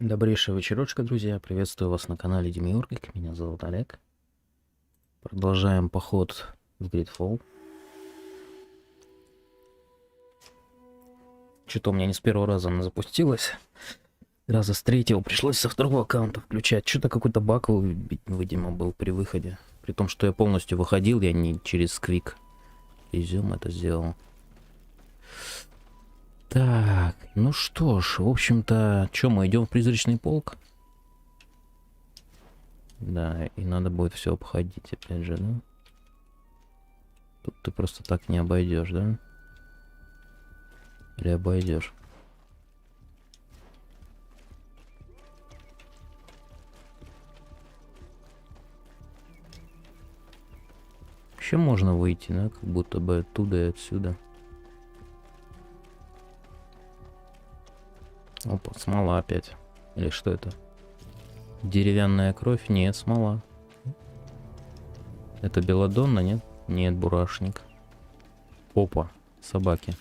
Добрейшего вечерочка, друзья. Приветствую вас на канале Демиургик. Меня зовут Олег. Продолжаем поход в GreedFall. Что-то у меня не с первого раза она запустилась. Раза с третьего пришлось со второго аккаунта включать. Что-то какой-то баг, видимо, был при выходе. При том, что я полностью выходил, я не через Quick Resume это сделал. Так, ну что ж, в общем-то, что, мы идем в Призрачный полк? Да, и надо будет все обходить, опять же, да? Тут ты просто так не обойдешь, да? Или обойдешь? Еще можно выйти, да? Как будто бы оттуда и отсюда. Опа, смола опять. Или что это? Деревянная кровь? Нет, смола. Это белладонна, нет? Нет, бурашник. Опа, собаки.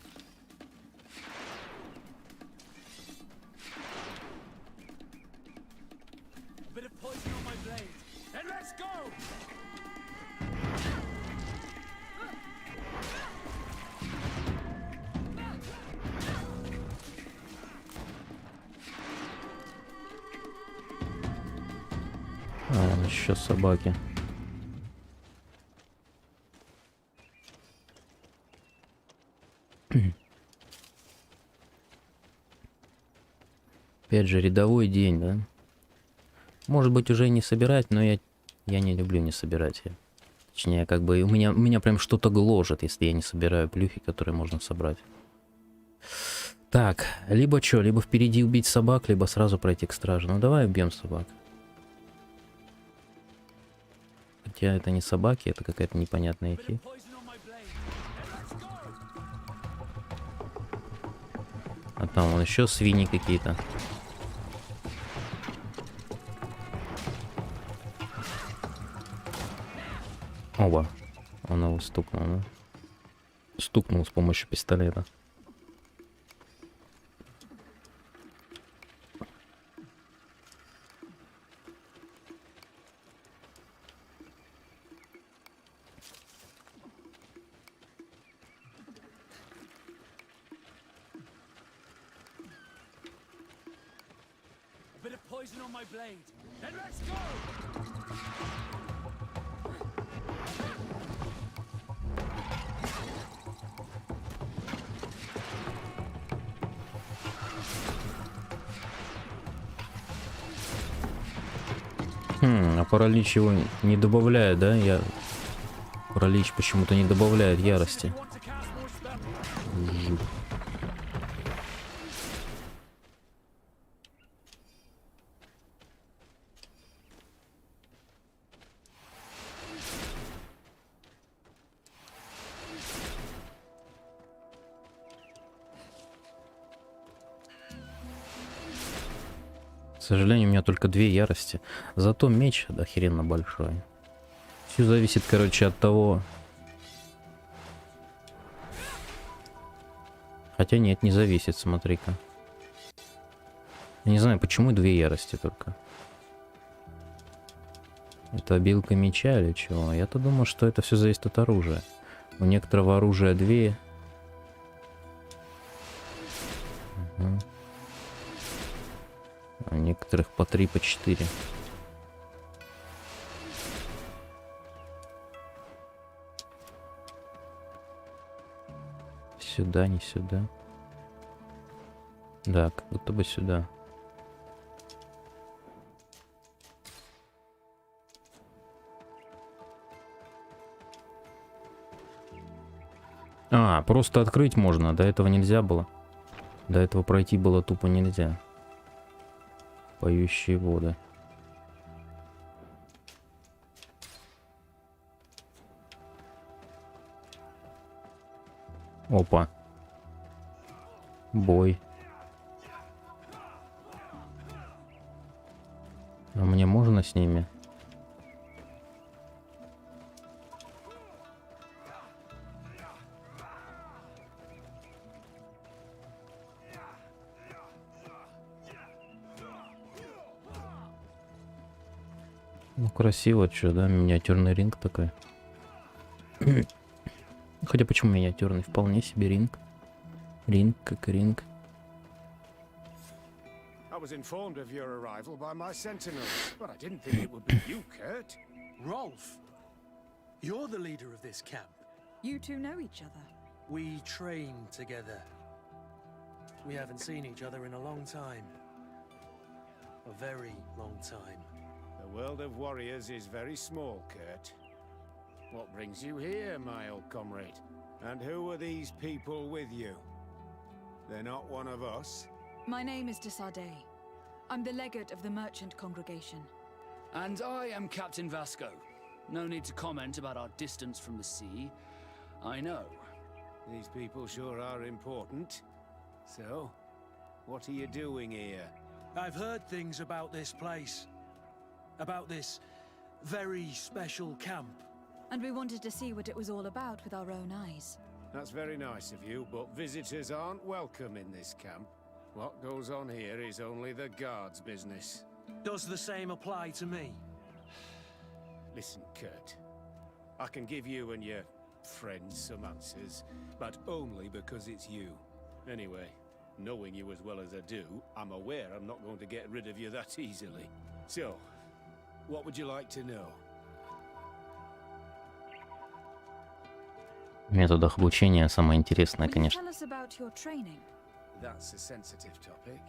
А, еще собаки. Опять же, рядовой день, да? Может быть, уже не собирать, но я не люблю не собирать. Точнее, как бы у меня прям что-то гложет, если я не собираю плюхи, которые можно собрать. Так, либо что, либо впереди убить собак, либо сразу пройти к страже. Ну давай убьем собак. Хотя это не собаки, это какая-то непонятная фи. А там вон еще свиньи какие-то. Оба. Он его стукнул, да? Стукнул с помощью пистолета. А паралич его не добавляет, да? Паралич почему-то не добавляет ярости. Жуть. К сожалению, у меня только 2 ярости. Зато меч охеренно большой. Все зависит, короче, от того... Хотя нет, не зависит, смотри-ка. Я не знаю, почему 2 ярости только. Это обилка меча или чего? Я-то думал, что это все зависит от оружия. У некоторого оружия 2. Угу. А у некоторых по 3, по 4. Сюда, не сюда. Да, как будто бы сюда. А, просто открыть можно. До этого нельзя было. До этого пройти было тупо нельзя. Поющие воды. Опа. Бой. А мне можно с ними? Ну, красиво, что, да? Миниатюрный ринг такой. Хотя почему миниатюрный? Вполне себе ринг. Ринг как ринг. I was informed of your arrival by my sentinels, but I didn't think it would be you, Kurt. Rolf, you're the leader of this camp. You two know each other. We train together. We haven't seen each other in a long time. A very long time. The world of warriors is very small, Kurt. What brings you here, my old comrade? And who are these people with you? They're not one of us? My name is Desade. I'm the legate of the merchant congregation. And I am Captain Vasco. No need to comment about our distance from the sea. I know. These people sure are important. So, what are you doing here? I've heard things about this place. About this very special camp. And we wanted to see what it was all about with our own eyes. That's very nice of you, but visitors aren't welcome in this camp. What goes on here is only the guards' business. Does the same apply to me? Listen, Kurt. I can give you and your friends some answers, but only because it's you. Anyway, knowing you as well as I do, I'm aware I'm not going to get rid of you that easily. So, what would you like to know? В методах обучения самое интересное, Will you конечно. tell us about your training? That's a sensitive topic.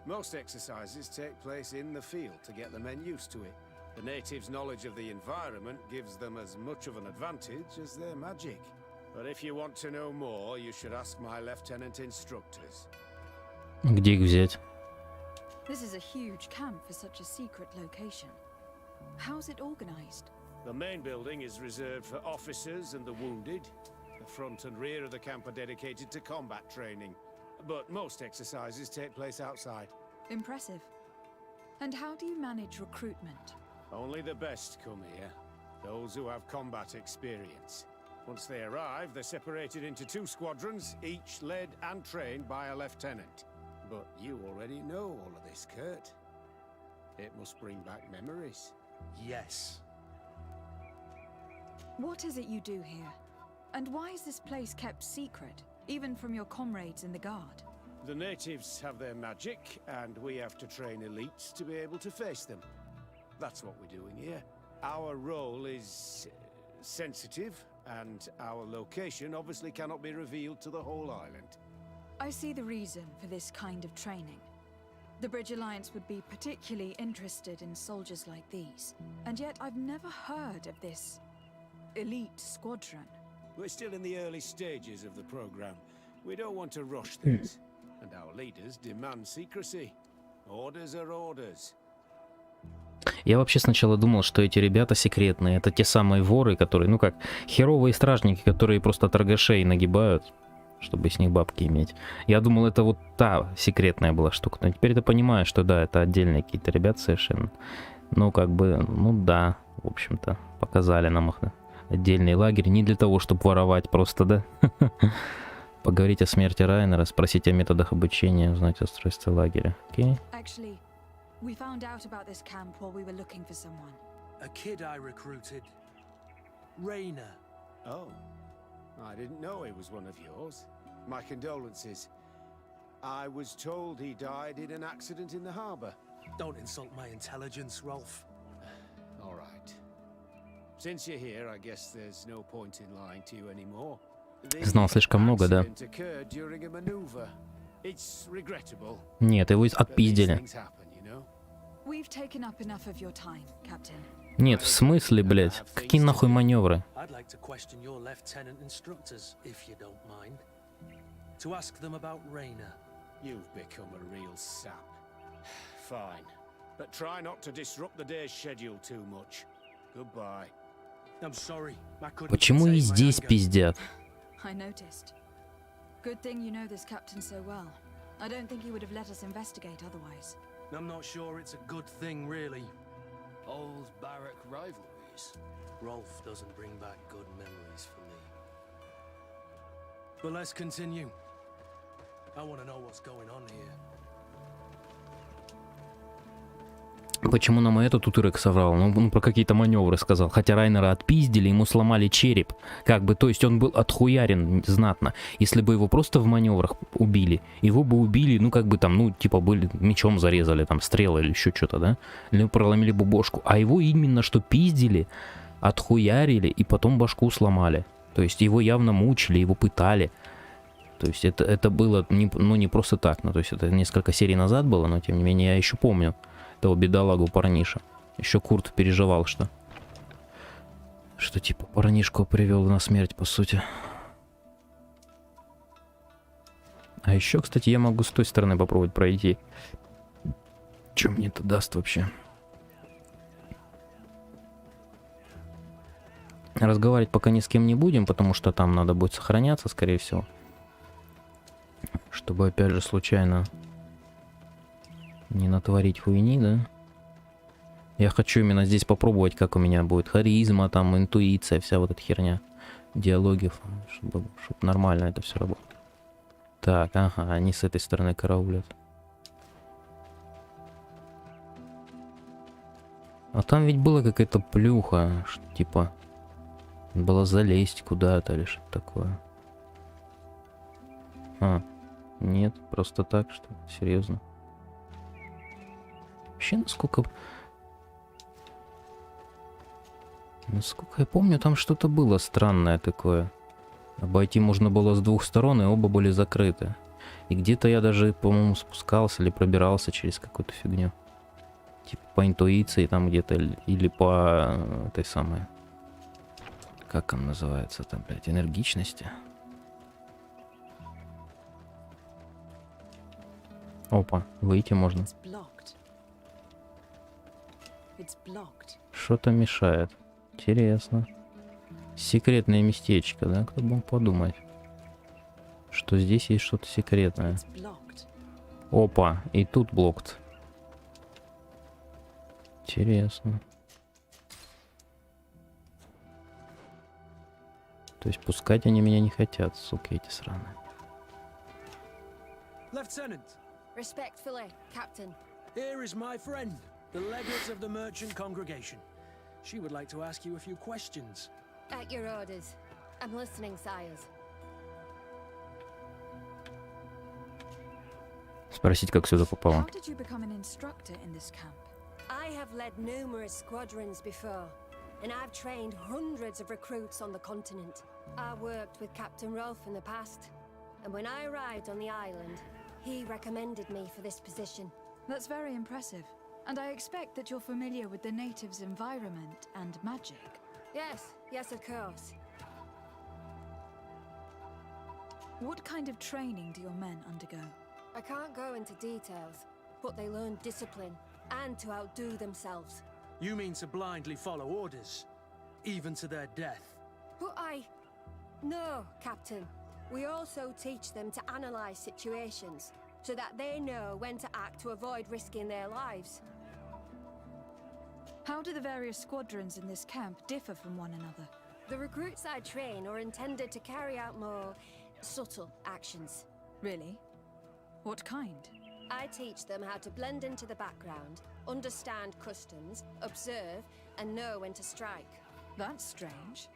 Most exercises take place in the field to get the men used to it. The natives' knowledge of the environment gives them as much of an advantage as their magic. But if you want to know more, you should ask my lieutenant instructors. Где их взять? This is a huge camp for such a secret location. How's it organized? The main building is reserved for officers and the wounded. The front and rear of the camp are dedicated to combat training. But most exercises take place outside. Impressive. And how do you manage recruitment? Only the best come here. Those who have combat experience. Once they arrive, they're separated into 2 squadrons, each led and trained by a lieutenant. But you already know all of this, Kurt. It must bring back memories. Yes. What is it you do here? And why is this place kept secret, even from your comrades in the guard? The natives have their magic, and we have to train elites to be able to face them. That's what we're doing here. Our role is sensitive, and our location obviously cannot be revealed to the whole island. I see the reason for this kind of training. The Bridge Alliance would be particularly interested in soldiers like these. And yet I've never heard of this elite squadron. We're still in the early stages of the program. We don't want to rush things. And our leaders demand secrecy. Orders are orders. Я вообще сначала думал, что эти ребята секретные. Это те самые воры, которые, ну как, херовые стражники, которые просто торгашей нагибают, чтобы с них бабки иметь. Я думал, это вот та секретная была штука. Но теперь-то понимаю, что да, это отдельные какие-то ребята совершенно. Ну, как бы, ну да, в общем-то, показали нам их, да. Отдельный лагерь. Не для того, чтобы воровать просто, да. Поговорить о смерти Райнера, спросить о методах обучения, узнать устройство лагеря. Окей? Actually, we found out about this camp while we were looking for someone. A kid I recruited. Rainer. Oh, I didn't know he was one of yours. My condolences. I was told he died in an accident in the harbor. Don't insult my intelligence, Rolf. All right. Since you're here, I guess there's no point in lying to you anymore. Знал слишком много, да. Нет, его отпиздили. We've taken up enough of your time, Captain. Нет, в смысле, блядь? Какие нахуй маневры? I'd like to question your lieutenant instructors, if you don't mind. To ask them about Rainer. You've become a real sap. Fine. But try not to disrupt the day's schedule too much. Goodbye. I'm sorry. I couldn't Почему и contain my здесь anger. пиздят? I noticed. Good thing you know this captain so well. I don't think he would have let us investigate otherwise. I'm not sure it's a good thing, really. Old barrack rivalries. Rolf doesn't bring back good memories for me. But let's continue. I want to know what's going on here. Почему нам это тут Ирек соврал? Ну, он про какие-то маневры сказал. Хотя Райнера отпиздили, ему сломали череп. Как бы, то есть он был отхуярен знатно. Если бы его просто в маневрах убили, его бы убили, ну, как бы там, ну, типа, были мечом зарезали, там, стрелы или еще что-то, да? Или проломили бы бошку. А его именно что пиздили, отхуярили и потом башку сломали. То есть его явно мучили, его пытали. То есть это было не просто так. Ну, то есть это несколько серий назад было, но тем не менее я еще помню того бедолагу парниша. Еще Курт переживал, что типа парнишку привел на смерть, по сути. А еще, кстати, я могу с той стороны попробовать пройти. Че мне это даст вообще? Разговаривать пока ни с кем не будем, потому что там надо будет сохраняться, скорее всего. Чтобы опять же случайно не натворить хуйни, да? Я хочу именно здесь попробовать, как у меня будет харизма, там, интуиция, вся вот эта херня. Диалоги, чтобы нормально это все работало. Так, ага, они с этой стороны караулят. А там ведь была какая-то плюха, что, типа, было залезть куда-то или что-то такое. А, нет, просто так, что серьезно. Вообще, насколько я помню, там что-то было странное такое. Обойти можно было с двух сторон, и оба были закрыты. И где-то я даже, по-моему, спускался или пробирался через какую-то фигню. Типа по интуиции там где-то, или по этой самой... Как он называется там, блядь, энергичности? Опа, выйти можно. Что-то мешает. Интересно. Секретное местечко, да? Кто бы мог подумать, что здесь есть что-то секретное. Опа, и тут блокт. Интересно. То есть пускать они меня не хотят, сука, эти сраные. Lieutenant, Respectfully, Captain. here is my friend, the legate of the merchant congregation. She would like to ask you a few questions. At your orders. I'm listening, sires. Спросить, как сюда попало. How did you become an instructor in this camp? I have led numerous squadrons before, and I've trained hundreds of recruits on the continent. I worked with Captain Rolfe in the past, and when I arrived on the island, he recommended me for this position. That's very impressive. And I expect that you're familiar with the natives' environment and magic. Yes, of course. What kind of training do your men undergo? I can't go into details, but they learn discipline and to outdo themselves. You mean to blindly follow orders, even to their death? But No, Captain. We also teach them to analyze situations, so that they know when to act to avoid risking their lives. How do the various squadrons in this camp differ from one another? The recruits I train are intended to carry out more subtle actions. Really? What kind? I teach them how to blend into the background, understand customs, observe, and know when to strike. That's strange.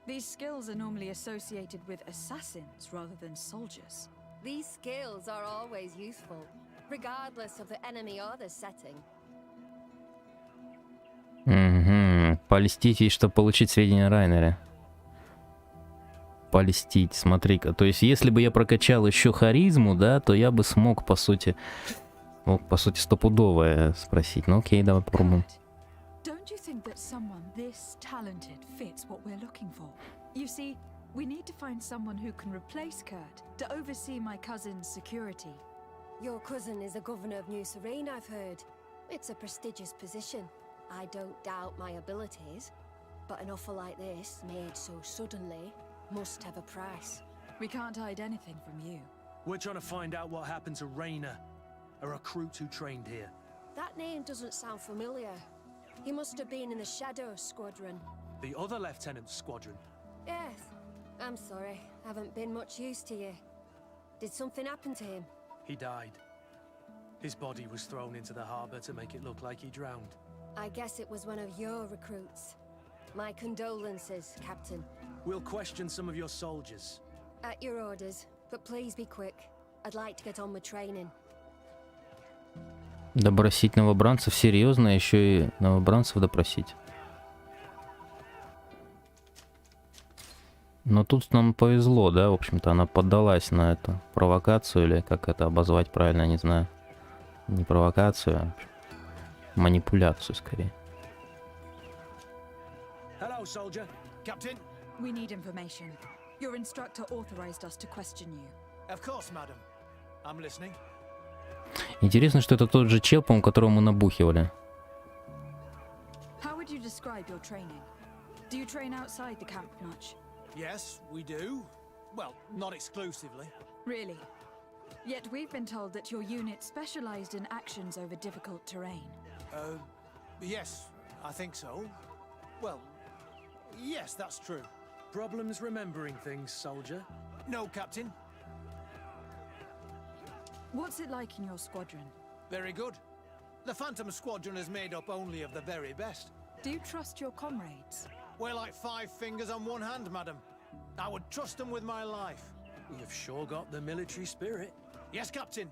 These skills are normally associated with assassins rather than soldiers. These skills are always useful, regardless of the enemy or the setting. Угу. Польстить ей, чтобы получить сведения о Райнере. Польстить, смотри-ка. То есть, если бы я прокачал еще харизму, да, то я бы смог, по сути, стопудово спросить. Ну окей, давай попробуем. Don't you think that someone this talented fits what we're looking for? You see, we need to find someone who can replace Kurt to oversee my cousin's security. Your cousin is a governor of New Serene, I've heard. It's a prestigious position. I don't doubt my abilities, but an offer like this, made so suddenly, must have a price. We can't hide anything from you. We're trying to find out what happened to Rayner, a recruit who trained here. That name doesn't sound familiar. He must have been in the Shadow Squadron. The other lieutenant's squadron. Yes. I'm sorry, haven't been much use to you. Did something happen to him? He died. His body was thrown into the harbor to make it look like he drowned. I guess it was one of your recruits. My condolences, Captain. We'll question some of your soldiers. At your orders, but please be quick. I'd like to get on with training. Допросить новобранцев? Серьезно? Еще и новобранцев допросить? Но тут нам повезло, да, в общем-то, она поддалась на эту провокацию, или как это обозвать правильно, не знаю. Не провокацию, а манипуляцию скорее. Hello, soldier. Captain? We need information. Your instructor authorized us to question you. Of course, madam. I'm listening. Интересно, что это тот же чел, по-моему, которого мы набухивали. How would you describe your training? Do you train outside the camp much? Yes, we do. Well, not exclusively. Really? Yet we've been told that your unit specialized in actions over difficult terrain. Yes, I think so. Well, yes, that's true. Problems remembering things, soldier? No, Captain. What's it like in your squadron? Very good. The Phantom Squadron is made up only of the very best. Do you trust your comrades? We're like 5 fingers on one hand, madam. I would trust them with my life. You've sure got the military spirit. Yes, Captain.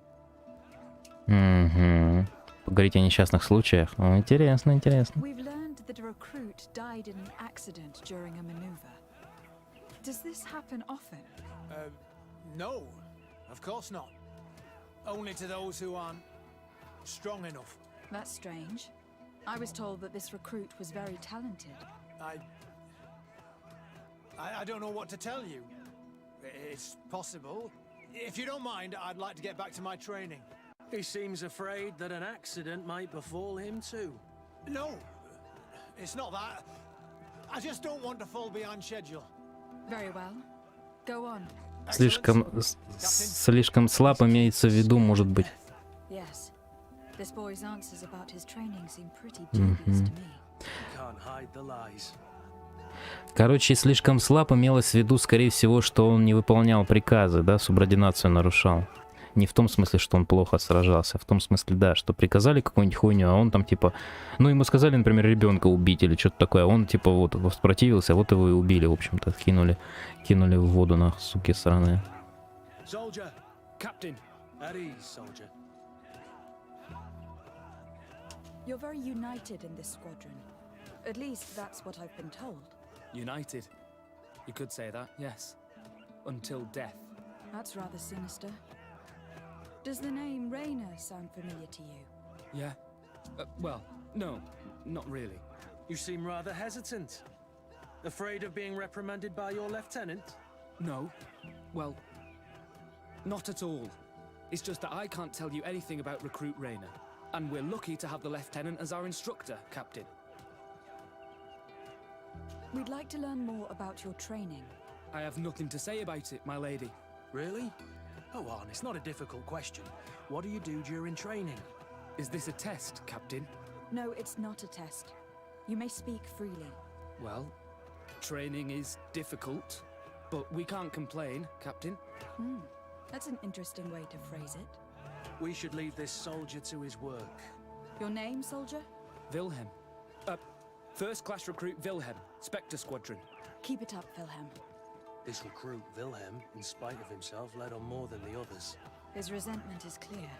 Угу. Поговорить о несчастных случаях. О, интересно, интересно. We've learned that a recruit died in an accident during a maneuver. Does this happen often? No, of course not. Only to those who aren't strong enough. That's strange. I was told that this recruit was very talented. I don't know what to tell you. It's possible. If you don't mind, I'd like to get back to my training. He seems afraid that an accident might befall him too. No, it's not that. I just don't want to fall behind schedule. Very well. Go on. Слишком слаб имеется в виду, может быть. Yes. This boy's answers about his training seem pretty dubious to me. Can't hide the lies. Короче, слишком слаб имелось в виду, скорее всего, что он не выполнял приказы, да, субординацию нарушал. Не в том смысле, что он плохо сражался, а в том смысле, да, что приказали какую-нибудь хуйню, а он там типа, ну ему сказали, например, ребенка убить или что-то такое, а он типа вот воспротивился, вот его и убили, в общем-то, кинули в воду на суки сраные. Soldier, Captain. at ease, soldier. You're very united in this squadron. At least that's what I've been told. United. You could say that, yes. Until death. That's rather sinister. Does the name Rainer sound familiar to you? Yeah? Well, no, not really. You seem rather hesitant. Afraid of being reprimanded by your lieutenant? No. Well, not at all. It's just that I can't tell you anything about Recruit Rainer. And we're lucky to have the lieutenant as our instructor, Captain. We'd like to learn more about your training. I have nothing to say about it, my lady. Really? Go on, it's not a difficult question. What do you do during training? Is this a test, Captain? No, it's not a test. You may speak freely. Well, training is difficult, but we can't complain, Captain. That's an interesting way to phrase it. We should leave this soldier to his work. Your name, soldier? Wilhelm. First class recruit Wilhelm, Spectre Squadron. Keep it up, Wilhelm. This recruit, Wilhelm, in spite of himself, led on more than the others. His resentment is clear.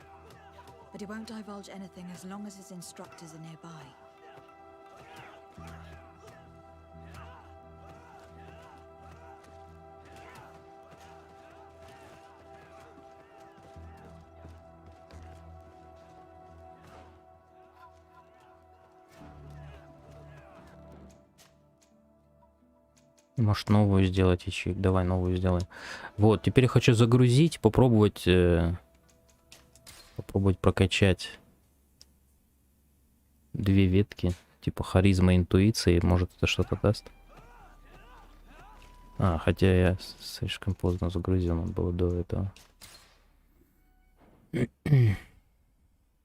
But he won't divulge anything as long as his instructors are nearby. Может, новую сделать ячейку? Давай новую сделаем. Вот, теперь я хочу загрузить, попробовать прокачать 2 ветки, типа харизма и интуиции. Может, это что-то даст. Хотя я слишком поздно загрузил, надо было до этого.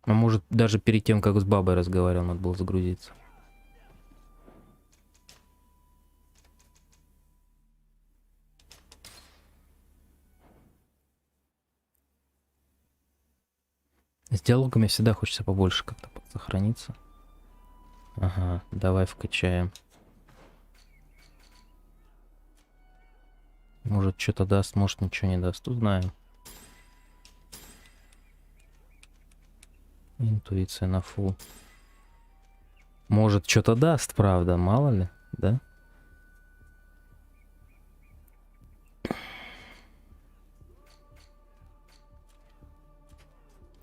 А может, даже перед тем, как с бабой разговаривал, надо было загрузиться. С диалогами всегда хочется побольше как-то сохраниться. Ага, давай вкачаем. Может что-то даст, может ничего не даст. Узнаем. Интуиция на фул. Может что-то даст, правда, мало ли, да?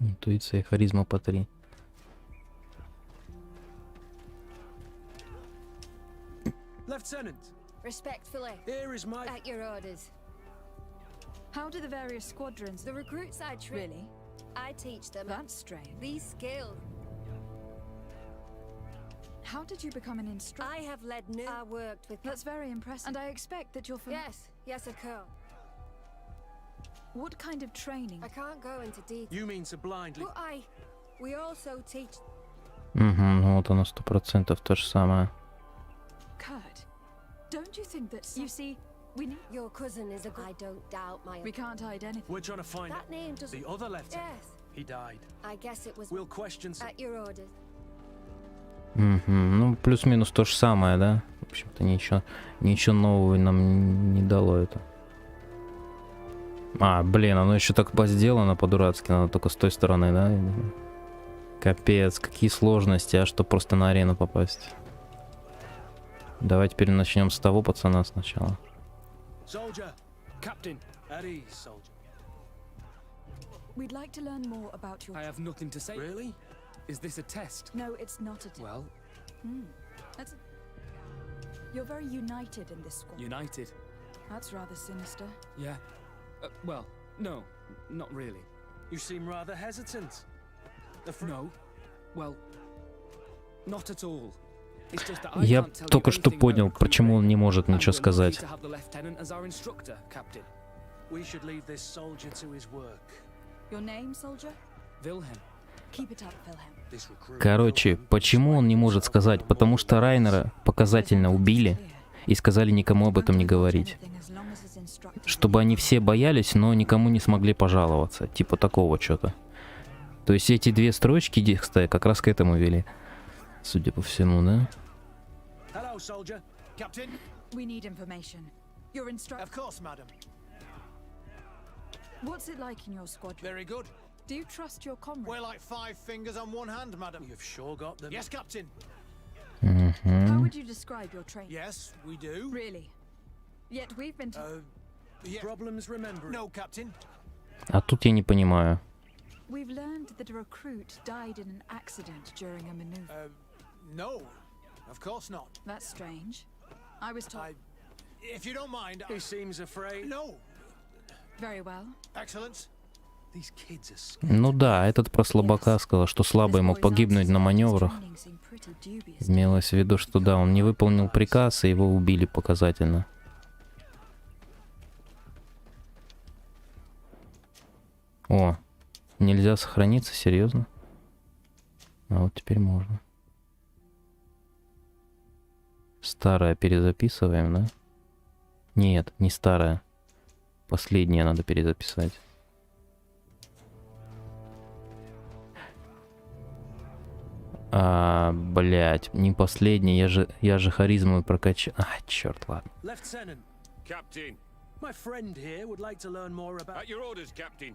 Интуиция и харизма по 3. Lieutenant, Respectfully, here is my... at your orders. How do the various squadrons... The recruits I train, Really? I teach them That's strange. these skills. How did you become an instructor? I have led new. I worked with. That's very impressive. And I expect that you're from... Yes, of course. What kind of training? I can't go into detail. You mean to blindly... But we also teach. Угу, ну вот оно 100% то же самое. Kurt, don't you think that... You see, we need... Your cousin is a good. I don't doubt my. We can't hide anything. We're trying to find That name doesn't. the other lieutenant. Yes, He died. I guess it was We'll question... at your orders. Угу, ну плюс-минус то же самое, да? В общем-то ничего нового нам не дало это. А, блин, оно еще так сделано по-дурацки, надо только с той стороны, да? Капец, какие сложности, а что просто на арену попасть. Давай теперь начнем с того пацана сначала. Soldier, Captain, at ease, soldier. We'd like to learn more about your... I have nothing to say. Really? Is this a test? No, it's not a... Well, That's... You're very united in this squad. united. That's rather sinister. Yeah. Well, no, not really. You seem rather hesitant. No. Well, not at all. It's just that I Я can't tell you только что anything about понял, recruit почему он training, не может and ничего we're lucky сказать. to have the lieutenant as our instructor, Captain. We should leave this soldier to his work. Your name, soldier? Wilhelm. Keep it up, Wilhelm. This recruit... Короче, почему он не может сказать? Потому что Райнера показательно убили и сказали никому об этом не говорить. Чтобы они все боялись, но никому не смогли пожаловаться. Типа такого что-то. То есть эти две строчки, кстати, как раз к этому вели. Судя по всему, да? Hello, soldier. Captain? We need information. Your instructor... Of course, madam. What's it like in your squadron? Very good. Do you trust your comrades? We're like 5 fingers on one hand, madam. You've sure got them. Yes, Captain. How would you describe your training? Yes, we do. Really? Yet we've been... Yeah. Problems remembering. No, Captain. А тут я не понимаю. We've learned that a recruit died in an accident during a maneuver. No, of course not. That's strange. I was told... If you don't mind, He seems afraid. No. Very well. Excellence. These kids are scared. Ну да, этот про слабака сказал, что слабый мог погибнуть на маневрах. Имелось в виду, что да, он не выполнил приказ, и его убили показательно. О, нельзя сохраниться, серьезно? А вот теперь можно. Старое перезаписываем, да? Нет, не старое. Последнее надо перезаписать. Блять, не последний, я же харизму прокачал. Черт, ладно. Lieutenant, Captain, my friend here would like to learn more about... at your orders, Captain.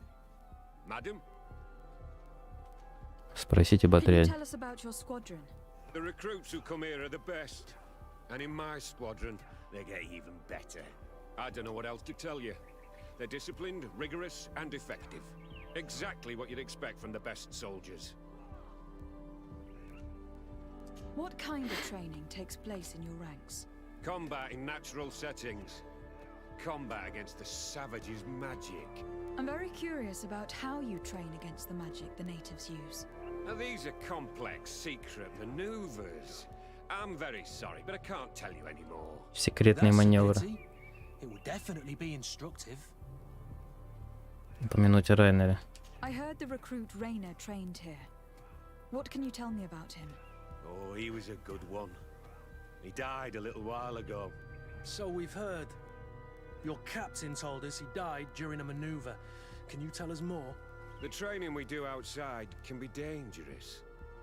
Madam, Спросите об Can you отряде. tell us about your squadron? the recruits who come here are the best. And in my squadron, they get even better. I don't know what else to tell you. They're disciplined, rigorous, and effective. Exactly what you'd expect from the best soldiers. What kind of training takes place in your ranks? Combat in natural settings. Combat against the savages' magic. I'm very curious about how you train against the magic the natives use. Now, these are complex, secret maneuvers. I'm very sorry, but I can't tell you anymore. Секретные That's a маневры. pity. It would definitely be instructive. Упомянуть о Райнере. I heard the recruit Rainer trained here. What can you tell me about him? Oh, he was a good one. He died a little while ago. So we've heard. Your captain told us he died during a maneuver. Can you tell us more? The training we do outside can be dangerous.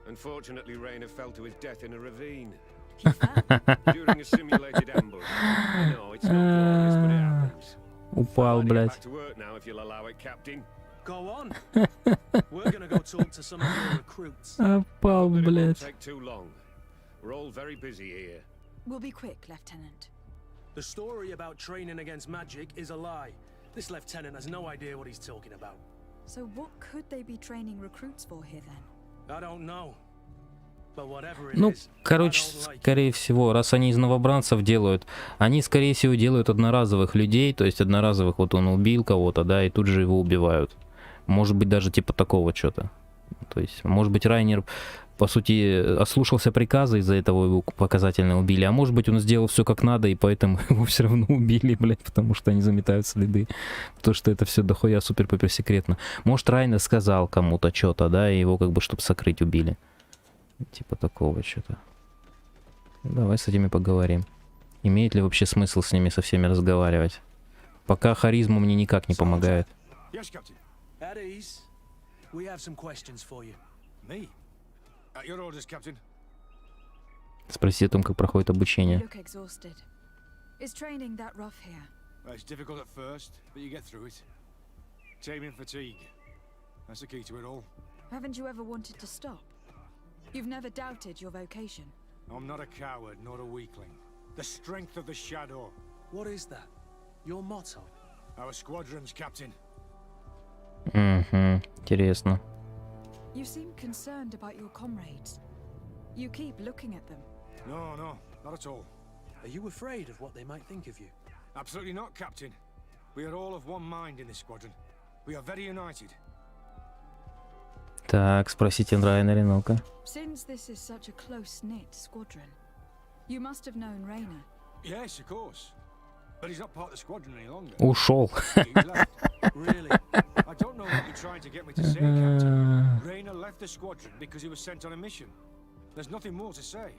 Unfortunately, Rainer fell to his death in a ravine. He fell. During a simulated ambush. I know, it's not glorious, but it happens. Упал, I'll get back блядь. to work now if you'll allow it, Captain. Go on. We're gonna go talk to some of your recruits. Упал, But it won't блядь. take too long. We're all very busy here. We'll be quick, Lieutenant. The story about training against magic is a lie. This lieutenant has no idea what he's talking about. So what could they be training recruits for here then? I don't know. But whatever it Ну, is, короче, I don't like it. скорее всего, раз они из новобранцев делают, они, скорее всего, делают одноразовых людей, то есть одноразовых, вот он убил кого-то, да, и тут же его убивают. Может быть, даже типа такого что-то. То есть, может быть, Райнер, по сути, ослушался приказа, из-за этого его показательно убили, а может быть, он сделал все как надо, и поэтому его все равно убили, блядь, потому что они заметают следы. То, что это все дохуя супер-пупер секретно. Может, Райнер сказал кому-то что-то, да, и его как бы, чтобы сокрыть, убили. Типа такого что-то. Давай с этими поговорим. Имеет ли вообще смысл с ними со всеми разговаривать? Пока харизма мне никак не помогает. Yes, Captain. At ease. We have some questions for you. Me? At your orders, Captain. Спроси о том, как проходит You обучение. look exhausted. Is training that rough here? Well, it's difficult at first, but you get through it. Taming fatigue. That's the key to it all. Haven't you ever wanted to stop? You've never doubted your vocation. I'm not a coward, nor a weakling. The strength of the shadow. What is that? Your motto? Our squadron's captain. Угу, интересно. You seem concerned about your comrades. You keep looking at them. No, not at all. Are you afraid of what they might think of you? Absolutely not, Captain. We are all of one mind in this squadron. We are very united. Так, спросите Райнера, ну-ка. Since this is such a close-knit squadron, you must have known Rainer. Yes, of course. But he's not part of the squadron any longer. Ушел. He's left. Really? I don't know what you're trying to get me to say, Captain. Rainer left the squadron because he was sent on a mission. There's nothing more to say.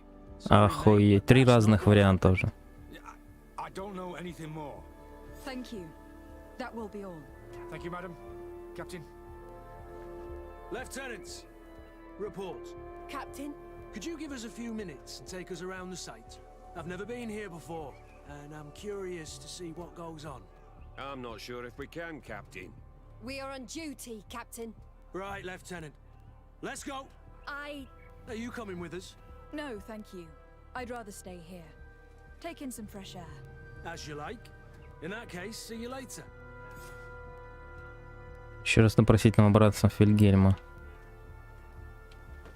Охуеть, 3 разных варианта уже. I don't know anything more. Thank you. That will be all. Thank you, madam. Captain. Lieutenants, report. Captain, Could you give us a few minutes and take us around the site? I've never been here before, and I'm curious to see what goes on. I'm not sure if we can, Captain. we are on duty, Captain. Right, Lieutenant. Let's go. Are you coming with us? No, thank you. I'd rather stay here. Take in some fresh air. As you like. In that case, see you later. Еще раз напросить новобранцев Вильгельма.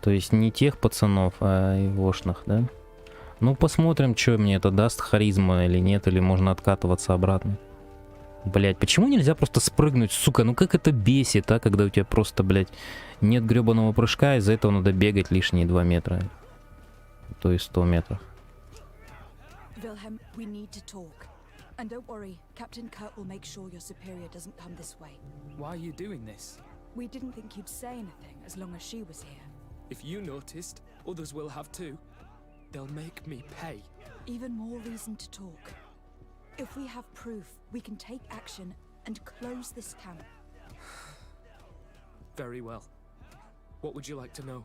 То есть не тех пацанов, а егошных, да? Ну, посмотрим, что мне это даст, харизма или нет, или можно откатываться обратно. Блять, почему нельзя просто спрыгнуть, сука? Ну как это бесит, а, когда у тебя просто, блять, нет гребаного прыжка, из-за этого надо бегать лишние 2 метра. То есть 100 метров. Wilhelm, we need to talk. And don't worry, Captain Kurt will make sure your superior doesn't come this way. Why are you doing this? We didn't think you'd say anything as long as she was here. If you noticed, others will have too. They'll make me pay. Even more reason to talk. If we have proof, we can take action and close this camp. Very well. What would you like to know?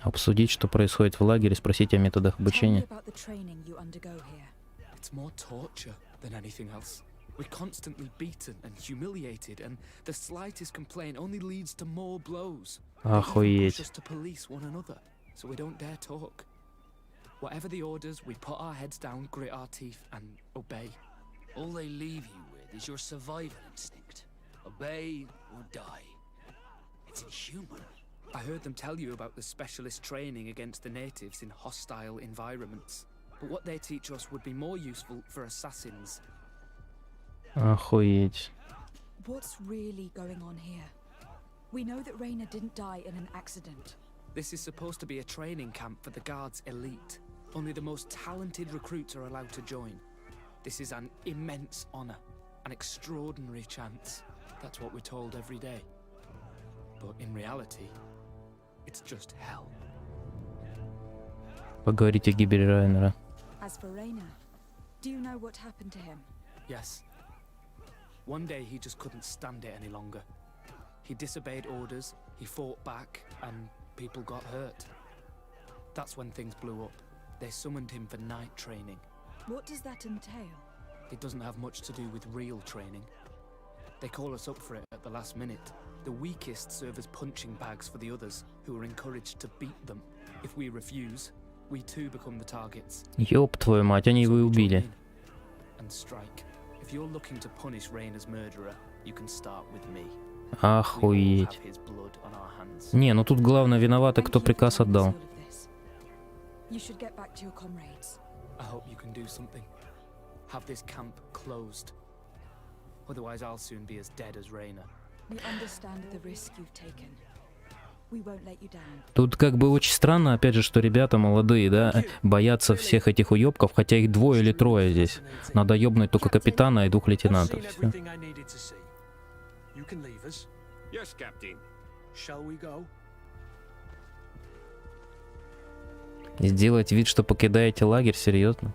Обсудить, что происходит в лагере, спросить о методах Tell me обучения. about the training you undergo here. It's more torture than anything else. We're constantly beaten and humiliated, and the slightest complaint only leads to more blows. They even Охуеть. push us to police one another, so we don't dare talk. Whatever the orders, we put our heads down, grit our teeth, and obey. All they leave you with is your survival instinct. Obey or die. It's inhuman. I heard them tell you about the specialist training against the natives in hostile environments. But what they teach us would be more useful for assassins. Охуеть. What's really going on here? We know that Rainer didn't die in an accident. This is supposed to be a training camp for the Guard's elite. Only the most talented recruits are allowed to join. This is an immense honor, an extraordinary chance. That's what we're told every day. But in reality, it's just hell. Поговорить о гибели Райнера. As for Rainer, do you know what happened to him? Yes. One day he just couldn't stand it any longer. He disobeyed orders, he fought back, and people got hurt. That's when things blew up. They summoned him for night training. What does that entail? It doesn't have much to do with real training. They call us up for it at the last minute. The weakest serve as punching bags for the others, who are encouraged to beat them. If we refuse, we too become the targets. Ёб твою мать, они его и убили. And strike. If you're looking to punish Raynor's murderer, you can start with me. Охуеть. Не, ну тут главное виноватый, кто приказ отдал. You should get back to your comrades. I hope you can do something. Have this camp closed. Otherwise I'll soon be as dead as Raynor. We understand the risk you've taken. We won't let you down. Тут как бы очень странно, опять же, что ребята молодые, да, боятся всех этих уёбков, хотя их 2 или 3 здесь. Надо ёбнуть только капитана и 2 лейтенантов. Всё. Yes, Captain. Shall we go? Сделать вид, что покидаете лагерь, серьезно?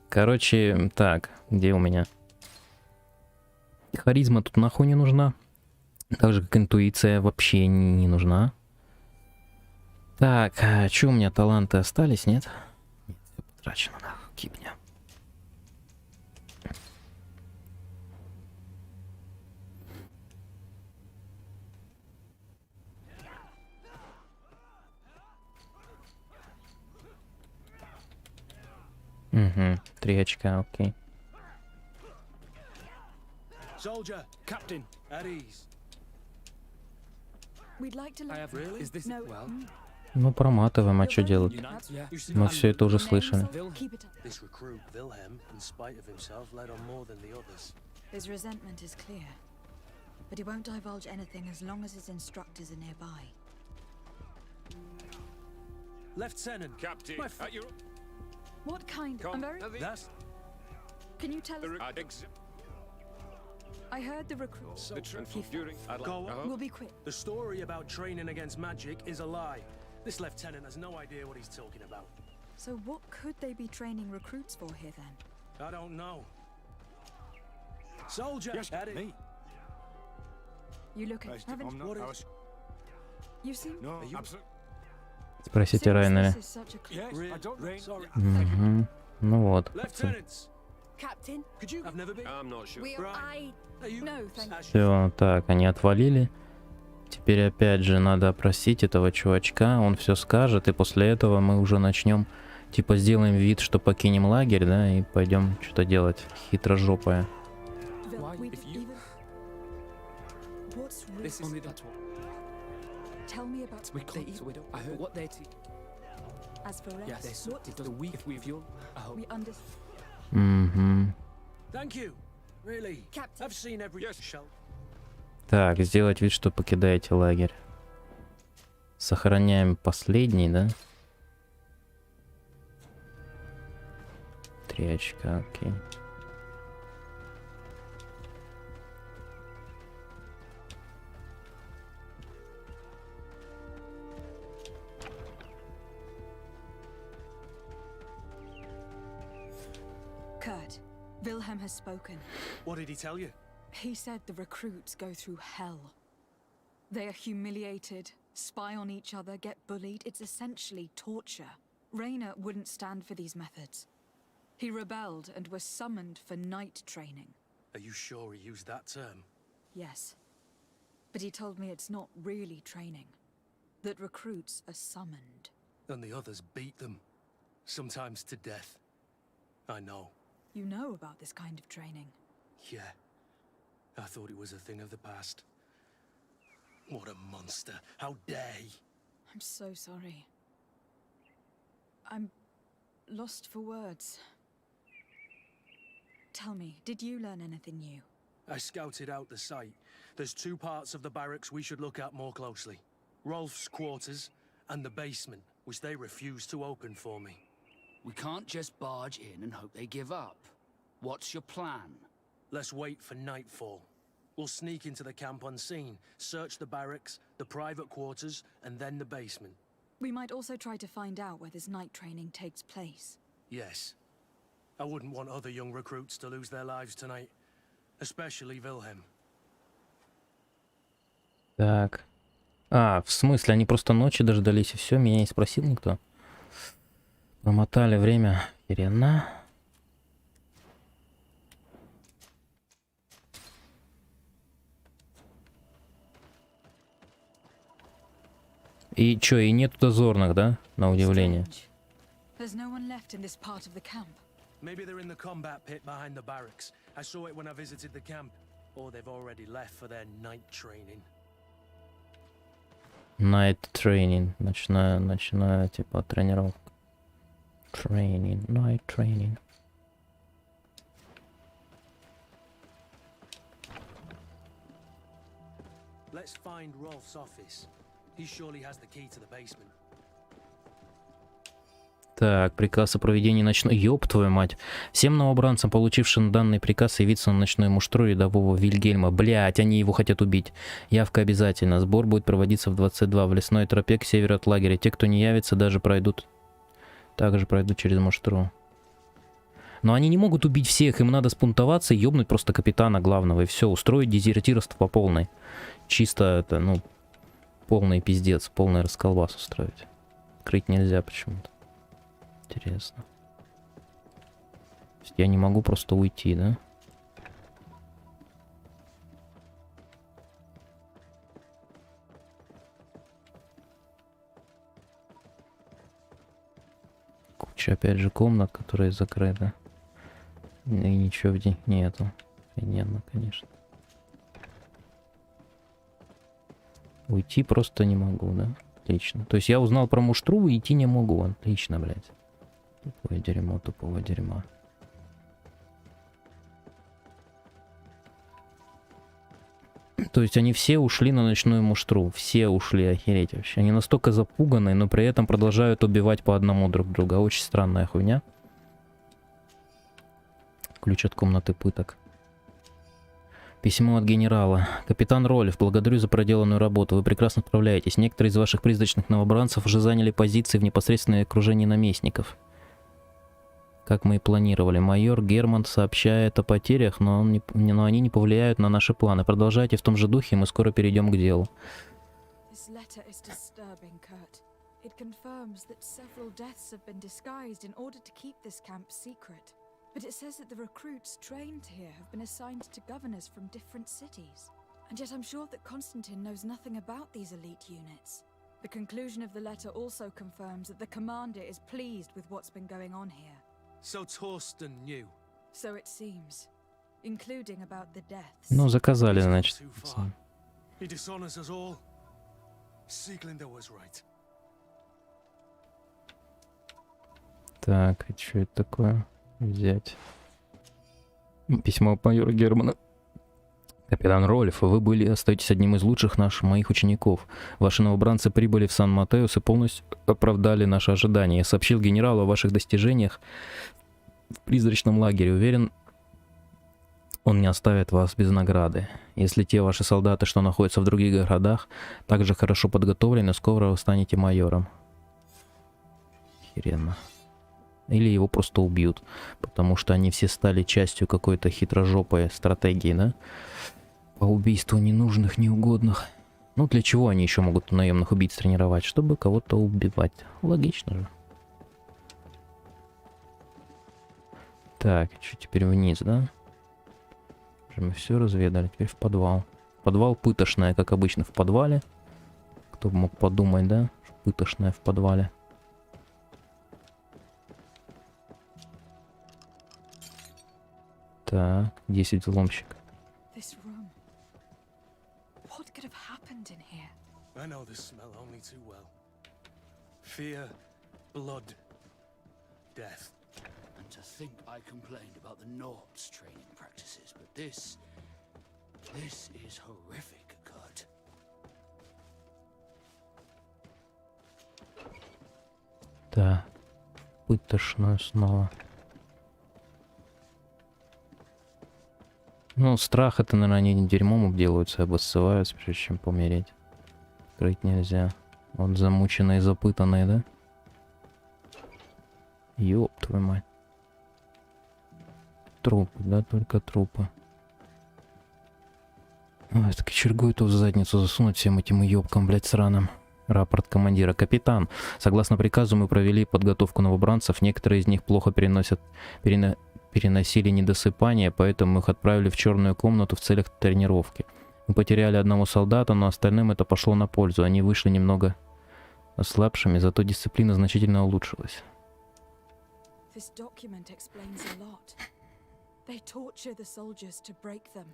Короче, так, где у меня? Харизма тут нахуй не нужна. Так же, как интуиция вообще не нужна. Так, а что у меня, таланты остались, нет? Нет, все потрачено, нахуй, кипня. Угу, 3 очка, окей. Soldier, Captain, at ease. We'd like to I have Really? Is this No. well? Ну, проматываем, а что делать? Yeah. Мы все это уже слышали. Keep it up. This recruit, Wilhelm, in spite of himself, led on more than the others. His resentment is clear, but he won't divulge anything as long as his instructors are nearby. Lieutenant, Captain, My at your... What kind? Come. I'm very. that's Can you tell us? I heard the recruits. The trip during... Go on. We'll be quick. The story about training against magic is a lie. This lieutenant has no idea what he's talking about. So what could they be training recruits for here then? I don't know. Soldier, at it. You look at. Haven't What is? you seen? No, Спросите Райнера. This is such a clear. Sorry. Угу. Ну вот. Lieutenants, Captain, could you? I've never been. I'm not sure. will Right. I... Are you? No, thank you. Все, так, они отвалили. Теперь опять же надо опросить этого чувачка, он все скажет, и после этого мы уже начнем, типа сделаем вид, что покинем лагерь, да, и пойдем что-то делать хитрожопое. Why? We If you... even. What's This risk? only that's what... Tell me about. We can't, so we don't... I heard what they... As for Yeah, us, they what it does weak if we feel... I hope... we understand. Угу. Thank you. Really. Captain. I've seen every Yes. shell. Так, сделать вид, что покидаете лагерь. Сохраняем последний, да? 3 очка, окей. Kurt, Wilhelm has spoken. What did he tell you? He said the recruits go through hell. They are humiliated, spy on each other, get bullied. It's essentially torture. Raynor wouldn't stand for these methods. He rebelled and was summoned for night training. Are you sure he used that term? Yes. But he told me it's not really training. That recruits are summoned. And the others beat them, sometimes to death. I know. You know about this kind of training. Yeah. I thought it was a thing of the past. What a monster. How dare he? I'm so sorry. I'm lost for words. Tell me, did you learn anything new? I scouted out the site. There's 2 parts of the barracks we should look at more closely. Rolf's quarters and the basement, which they refused to open for me. We can't just barge in and hope they give up. What's your plan? Let's wait for nightfall. We'll sneak into the camp unseen, search the barracks, the private quarters, and then the basement. We might also try to find out where this night training takes place. Yes. I wouldn't want other young recruits to lose their lives tonight. Especially Wilhelm. Так. А, в смысле, они просто ночи дождались и все, меня не спросил никто. Промотали время. Херена. И чё, и нету дозорных, да? На удивление. Strange. There's no one left in this part of the camp. Maybe they're in the combat pit behind the barracks. I saw it when I visited the camp. Or they've already left for their night training. Night training. Ночная, типа, тренировка. Training. Night training. Let's find Rolf's office. He surely has the key to the basement. Так, приказ о проведении ночной... Ёб твою мать. Всем новобранцам, получившим данный приказ, явиться на ночное муштро рядового Вильгельма. Блять, они его хотят убить. Явка обязательно. Сбор будет проводиться в 22 в лесной тропе к северу от лагеря. Те, кто не явится, также пройдут через муштро. Но они не могут убить всех. Им надо спунтоваться и ёбнуть просто капитана главного. И все, устроить дезертирство по полной. Чисто это, ну, полный пиздец, полный расколбас устроить. Крыть нельзя почему-то. Интересно. То есть я не могу просто уйти, да? Куча, опять же, комнат, которые закрыты. И ничего в них нету. Охрененно, конечно. Уйти просто не могу, да? Отлично. То есть я узнал про муштру, и идти не могу. Отлично, блядь. Тупое дерьмо, тупого дерьма. То есть они все ушли на ночную муштру. Все ушли, охереть вообще. Они настолько запуганы, но при этом продолжают убивать по одному друг друга. Очень странная хуйня. Ключ от комнаты пыток. Письмо от генерала. Капитан Рольф, благодарю за проделанную работу. Вы прекрасно справляетесь. Некоторые из ваших призрачных новобранцев уже заняли позиции в непосредственное окружении наместников. Как мы и планировали. Майор Герман сообщает о потерях, но они не повлияют на наши планы. Продолжайте в том же духе, и мы скоро перейдем к делу. But it says that the recruits trained here have been assigned to governors from different cities. And yet I'm sure that Constantine knows nothing about these elite units. The conclusion of the letter also confirms that the commander is pleased with what's been going on here. So Torsten knew. So it seems, including about the deaths. Ну, заказали, значит. He dishonors us all. Sieglinder was right. Так, и что это такое? Взять. Письмо от майора Германа. Капитан Рольф, вы остаетесь одним из лучших моих учеников. Ваши новобранцы прибыли в Сан-Матеус и полностью оправдали наши ожидания. Я сообщил генералу о ваших достижениях в призрачном лагере. Уверен, он не оставит вас без награды. Если те ваши солдаты, что находятся в других городах, также хорошо подготовлены, скоро вы станете майором. Херенно. Или его просто убьют, потому что они все стали частью какой-то хитрожопой стратегии, да? По убийству ненужных, неугодных. Ну, для чего они еще могут наемных убийц тренировать? Чтобы кого-то убивать. Логично же. Так, что теперь вниз, да? Уже мы все разведали. Теперь в подвал. Подвал пытошная, как обычно в подвале. Кто бы мог подумать, да? Пытошная в подвале. Так, 10 взломщик. This room. What could have happened in here? I know this smell only too well. Fear, blood, death. And to think I complained about the Nords training practices, but this is horrific, Kurt. Да, пытошную снова. Ну, страх это, наверное, они дерьмом обделываются, обоссываются, прежде чем помереть. Крыть нельзя. Вот замученные, запытанные, да? Ёб твою мать. Трупы, да, только трупы. Ой, так кочергу эту в задницу засунуть всем этим уёбкам, блядь, сраным. Рапорт командира. Капитан, согласно приказу мы провели подготовку новобранцев. Некоторые из них плохо переносили недосыпание, поэтому их отправили в черную комнату в целях тренировки. Мы потеряли одного солдата, но остальным это пошло на пользу. Они вышли немного ослабшими, зато дисциплина значительно улучшилась. This document explains a lot. They torture the soldiers to break them.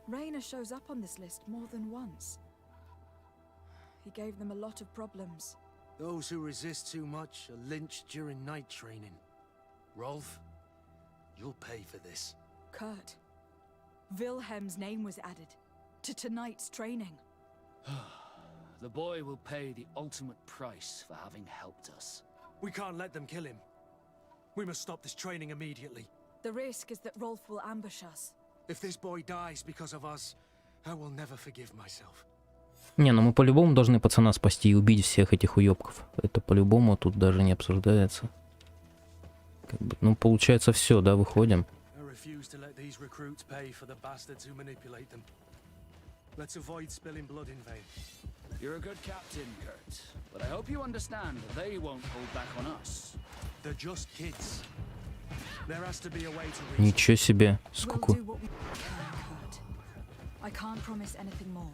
Rayner shows up on this list more than once. He gave them a lot of problems. Those who resist too much are lynched during night training. Rolf, you'll pay for this. Kurt, Wilhelm's name was added to tonight's training. The boy will pay the ultimate price for having helped us. We can't let them kill him. We must stop this training immediately. The risk is that Rolf will ambush us. If this boy dies because of us, I will never forgive myself. Не, ну мы по-любому должны пацана спасти и убить всех этих уёбков. Это по-любому тут даже не обсуждается. Как бы, ну, получается, все, да, выходим. I refuse to let these recruits pay for the bastards who manipulate them. Let's avoid spilling blood in vain. You're a good captain, Kurt, but I hope you understand that they won't hold back on us. They're just kids. There has to be a way to reach them. Ничего себе, We'll сколько... do what we can, Kurt. I can't promise anything more.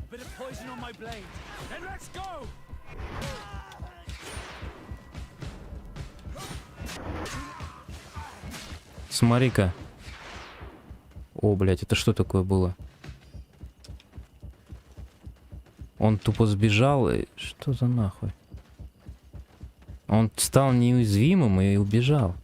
Bit of poison on my blade. Then let's go! Смотри-ка. О, блядь, это что такое было? Он тупо сбежал и... Что за нахуй? Он стал неуязвимым и убежал.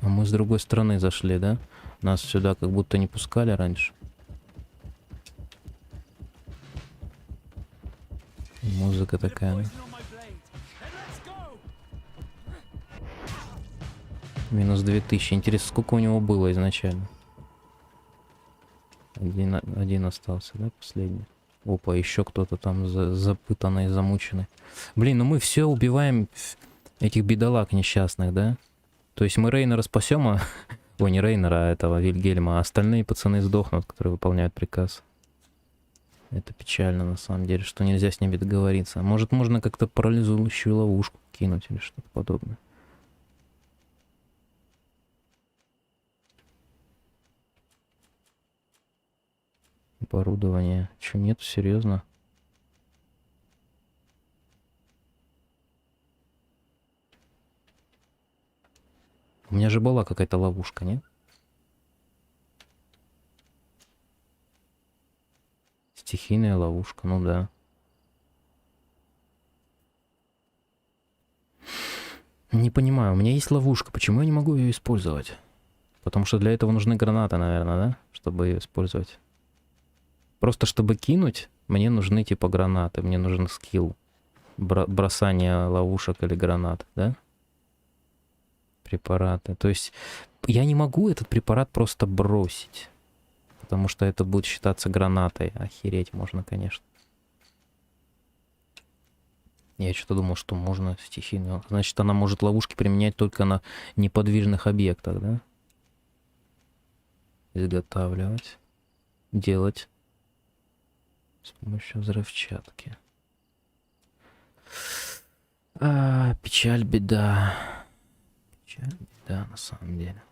А мы с другой стороны зашли, да? Нас сюда как будто не пускали раньше. Музыка такая, да? Минус 2000. Интересно, сколько у него было изначально? Один остался, да, последний? Опа, еще кто-то там запытанный, замученный. Блин, ну мы все убиваем этих бедолаг несчастных, да? То есть мы Рейнера спасем, а... Ой, не Рейнера, а этого Вильгельма, а остальные пацаны сдохнут, которые выполняют приказ. Это печально, на самом деле, что нельзя с ними договориться. Может, можно как-то парализующую ловушку кинуть или что-то подобное. Оборудование. Чё, нету, серьезно? У меня же была какая-то ловушка, нет? Стихийная ловушка, ну да. Не понимаю, у меня есть ловушка, почему я не могу ее использовать? Потому что для этого нужны гранаты, наверное, да? Чтобы ее использовать. Просто чтобы кинуть, мне нужны типа гранаты, мне нужен скилл. Бросание ловушек или гранат, да? Препараты. То есть я не могу этот препарат просто бросить. Потому что это будет считаться гранатой. Охереть можно, конечно. Я что-то думал, что можно стихийно. Значит, она может ловушки применять только на неподвижных объектах, да? Изготавливать. Делать. С помощью взрывчатки. Печаль, беда. Печаль, беда, на самом деле.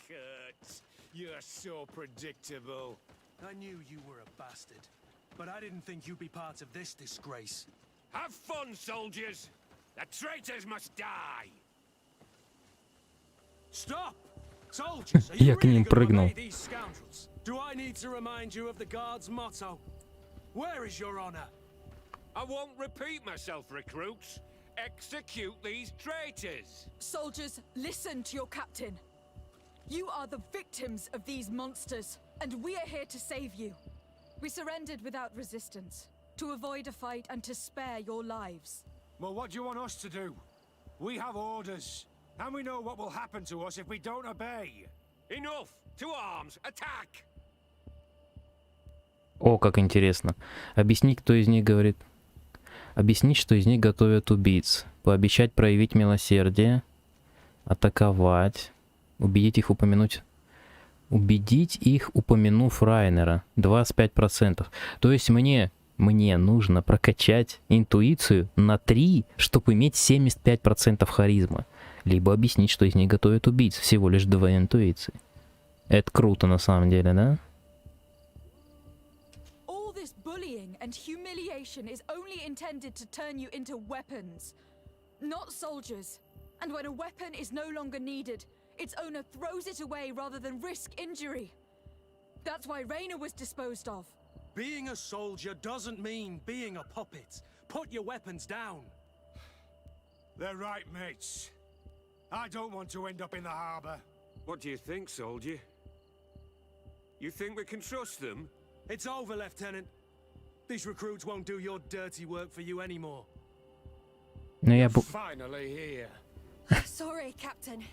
Kurt, you're so predictable. I knew you were a bastard, but I didn't think you'd be part of this disgrace. Have fun, soldiers! The traitors must die! Stop! Soldiers, are Я you к ним really gonna прыгнул. obey these scoundrels? Do I need to remind you of the guard's motto? Where is your honor? I won't repeat myself, recruits. Execute these traitors. Soldiers, listen to your captain. You are the victims of these monsters, and we are here to save you. We surrendered without resistance, to avoid a fight and to spare your lives. Well, what do you want us to do? We have orders, and we know what will happen to us if we don't obey. Enough! To arms! Attack! О, как интересно. Объяснить, кто из них говорит. Объяснить, что из них готовят убийц. Пообещать проявить милосердие. Атаковать. Убедить их упомянуть. Убедить их, упомянув Райнера. 25%. То есть мне нужно прокачать интуицию на 3, чтобы иметь 75% харизмы. Либо объяснить, что из них готовят убийц. Всего лишь 2 интуиции. Это круто на самом деле, да? All this bullying and humiliation is only intended to turn you into weapons, not soldiers. And when a weapon is no longer needed, its owner throws it away rather than risk injury. That's why Raina was disposed of. Being a soldier doesn't mean being a puppet. Put your weapons down. They're right, mates. I don't want to end up in the harbor. What do you think, soldier? You think we can trust them? It's over, Lieutenant. These recruits won't do your dirty work for you anymore. Но я Finally here. Sorry, Captain.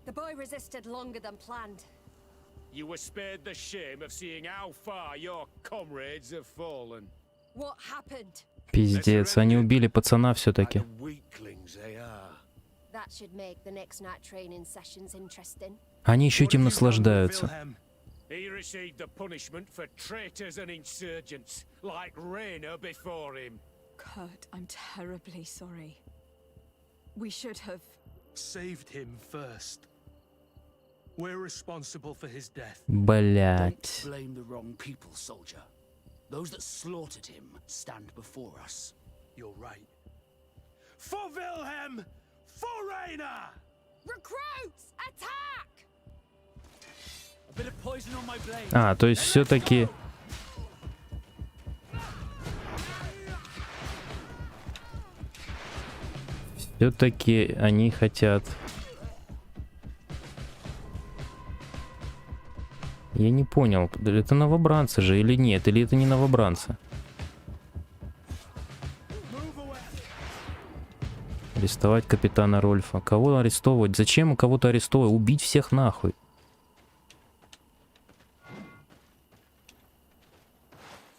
The boy resisted longer than planned. You were spared the shame of seeing how far your comrades have fallen. What happened? Пиздец, они убили пацана все-таки. The weaklings they are. That should make the next night training sessions interesting. Они еще этим What have you done with наслаждаются. Wilhelm? He received the punishment for traitors and insurgents, like Raina before him. Kurt, I'm terribly sorry. We should have... Saved him first. We're responsible for his death. Блять. Don't blame the wrong people, soldier. Those that slaughtered him stand before us. You're right. For Wilhelm! For Raina! Recruits! Attack! A bit of poison on my blade. А, то есть все-таки... Все-таки они хотят... Я не понял, это новобранцы же или нет, или это не новобранцы? Арестовать капитана Рольфа. Кого арестовывать? Зачем кого-то арестовывать? Убить всех нахуй.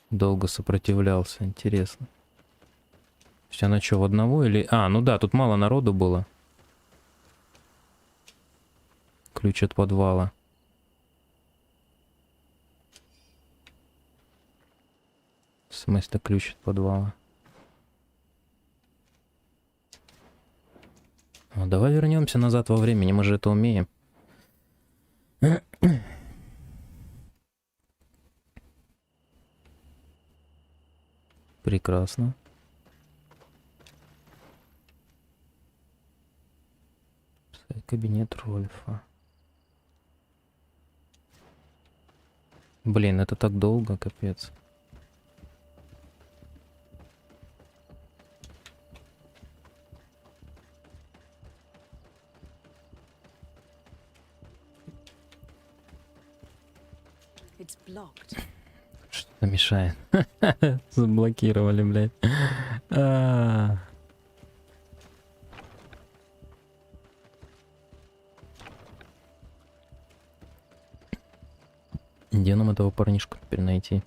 Долго сопротивлялся, интересно. То есть она что, в одного или... А, ну да, тут мало народу было. Ключ от подвала. В смысле ключ от подвала? А, давай вернемся назад во времени, мы же это умеем. Прекрасно. Кабинет Рольфа. Блин, это так долго, капец. It's blocked. Что-то мешает. Заблокировали, блядь. Где нам этого парнишку теперь найти?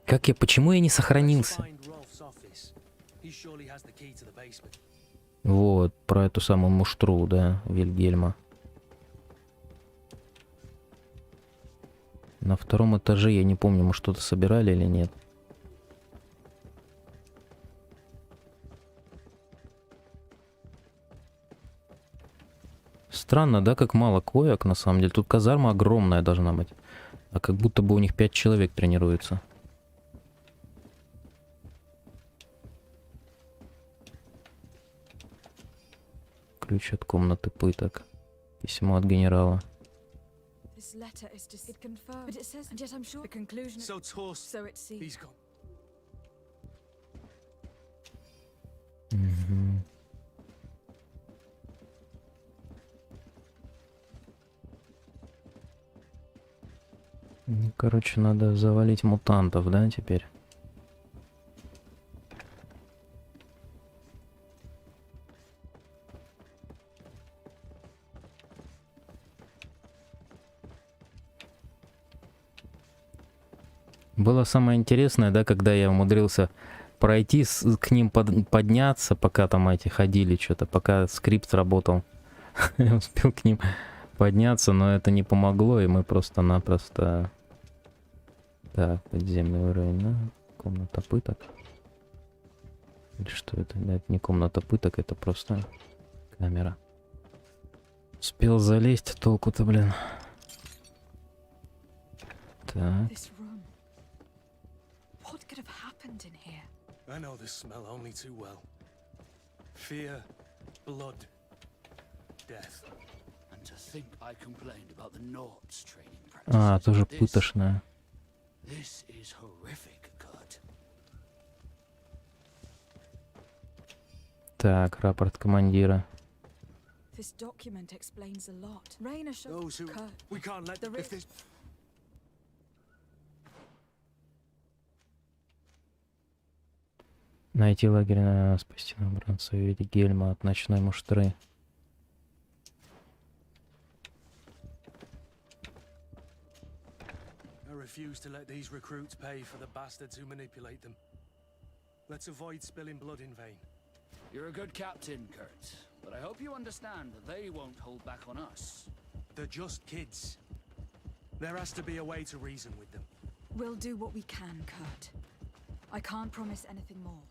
Как я, почему я не сохранился? Find Rolf's office. He surely has the key to the basement. Вот, про эту самую муштру, да, Вильгельма. На втором этаже, я не помню, мы что-то собирали или нет. Странно, да, как мало коек, на самом деле. Тут казарма огромная должна быть. А как будто бы у них 5 человек тренируется. Ключ от комнаты пыток. Письмо от генерала. This letter is just it confirmed, but it says, and yet I'm sure the conclusion. So Tor's... So it seems. He's gone. Мгм. Ну, короче, надо завалить мутантов, да, теперь? Было самое интересное, да, когда я умудрился пройти, к ним подняться, пока там эти ходили что-то, пока скрипт работал. Я успел к ним подняться, но это не помогло, и мы просто-напросто... Так, подземный уровень, да? Комната пыток. Или что это? Да, это не комната пыток, это просто камера. Успел залезть, толку-то, блин. Так. This room. What could have happened in here? I know this smell only too well. Fear, blood, death. And to think I complained about the Nords training А, practices. тоже пытошная. This is horrific, God. Так, рапорт командира. This document explains a lot. Raina showed Those who... Kurt. We can't let... The If this... Найти лагерь, спасти новобранца в виде гельма от ночной муштры. I refuse to let these recruits pay for the bastards who manipulate them. Let's avoid spilling blood in vain. You're a good captain, Kurt, but I hope you understand that they won't hold back on us. They're just kids. There has to be a way to reason with them. We'll do what we can, Kurt. I can't promise anything more.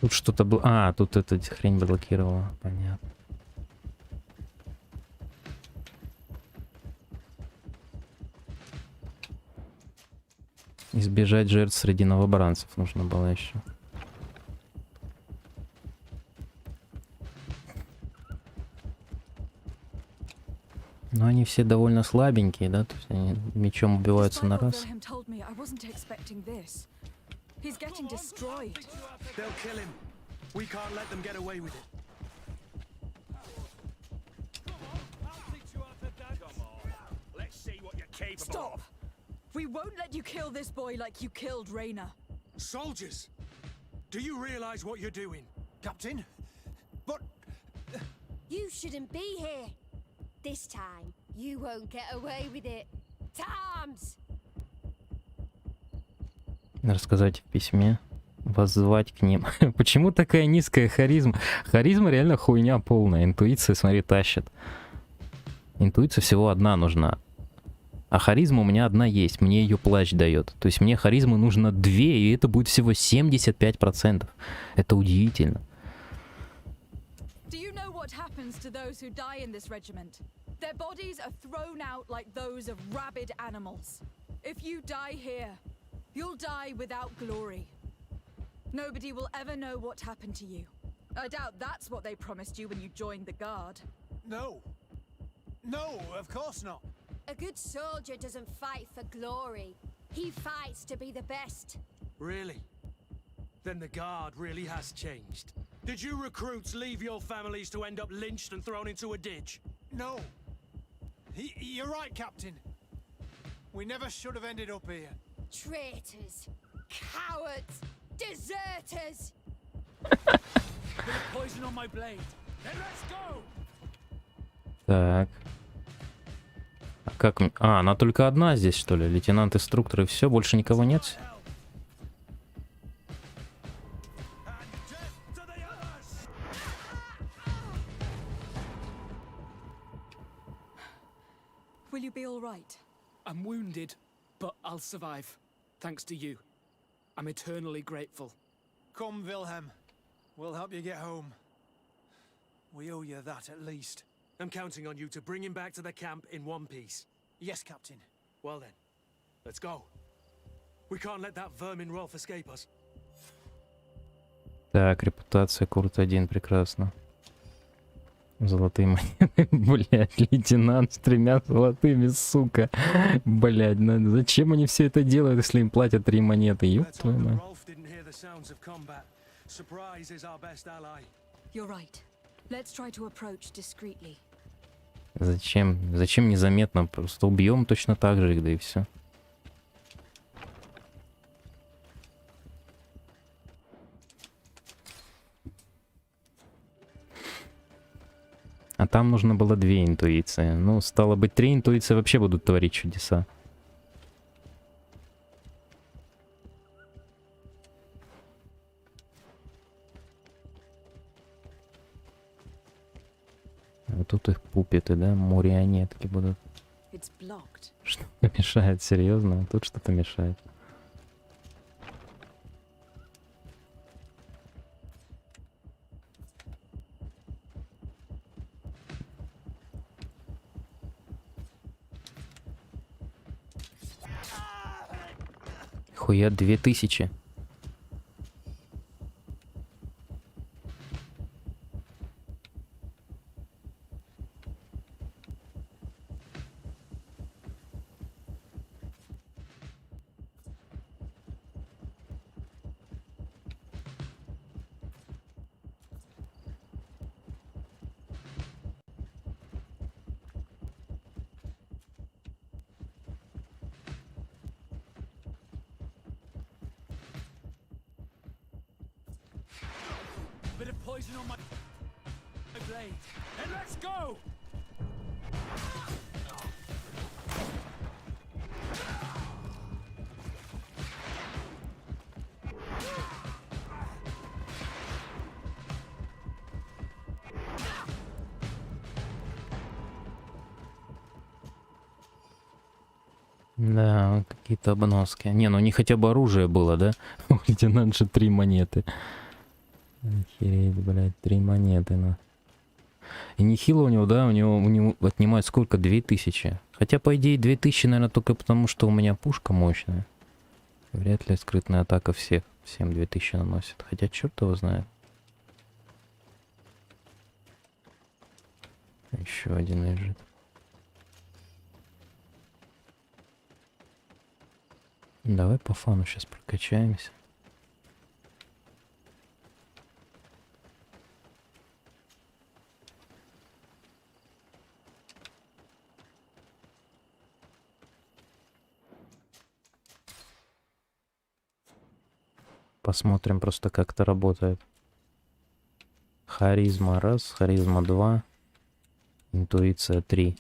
Тут что-то было... А, тут эта хрень блокировала. Понятно. Избежать жертв среди новобранцев нужно было еще. Но они все довольно слабенькие, да? То есть они мечом убиваются на раз. Wilhelm told me I wasn't expecting this. He's getting destroyed. They'll kill him. We can't let them get away with it. Let's see what you're capable Stop! of. We won't let you kill this boy like you killed Raina. Soldiers! Do you realize what you're doing? Captain? But... You shouldn't be here. This time, you won't get away with it. Times! Рассказать в письме. Воззвать к ним. Почему такая низкая харизма? Харизма реально хуйня полная. Интуиция, смотри, тащит. Интуиция всего одна нужна. А харизма у меня одна есть. Мне ее плащ дает. То есть мне харизмы нужно 2, и это будет всего 75%. Это удивительно. Do you know what happens to those who die in this regiment? Their bodies are thrown out like those of rabid animals. If you die here, you'll die without glory. Nobody will ever know what happened to you. I doubt that's what they promised you when you joined the guard. No. No, of course not. A good soldier doesn't fight for glory. He fights to be the best. Really? Then the guard really has changed. Did you recruits leave your families to end up lynched and thrown into a ditch? No. You're right, Captain. We never should have ended up here. Traitors. Cowards. Deserters. Poison on my blade. Then let's go! Так. А как... А, она только одна здесь, что ли? Лейтенант-инструктор и все? Больше никого нет? Will you be all right? I'm wounded, but I'll survive. Thanks to you. I'm eternally grateful. Come, Wilhelm. We'll help you get home. We owe you that at least. I'm counting on you to bring him back to the camp in one piece. Yes, Captain. Well then, let's go. We can't let that vermin Rolf escape us. Так, репутация Курт 1, прекрасно. Золотые монеты, блядь, лейтенант с 3 золотыми, сука. Блядь, ну зачем они все это делают, если им платят 3 монеты, ёб твою мать. You're right. Let's try to approach discreetly. Зачем незаметно? Просто убьем точно так же, да и все. А там нужно было 2 интуиции. Ну, стало быть, 3 интуиции вообще будут творить чудеса. А тут их пупеты, да? Марионетки будут. Что-то мешает, серьезно? А тут что-то мешает. Хуя 2000. Bit of poison on my blade. And let's go! Да, какие-то обноски. Не, ну не хотя бы оружие было, да? У лейтенанта 3 монеты. Охереть, блядь, 3 монеты, ну. И нехило у него, да, у него отнимает сколько? 2000. Хотя, по идее, 2000, наверное, только потому, что у меня пушка мощная. Вряд ли скрытная атака всем 2000 наносит. Хотя, черт его знает. Еще один лежит. Давай по фану сейчас прокачаемся. Посмотрим просто, как это работает. Харизма 1, харизма 2, интуиция 3.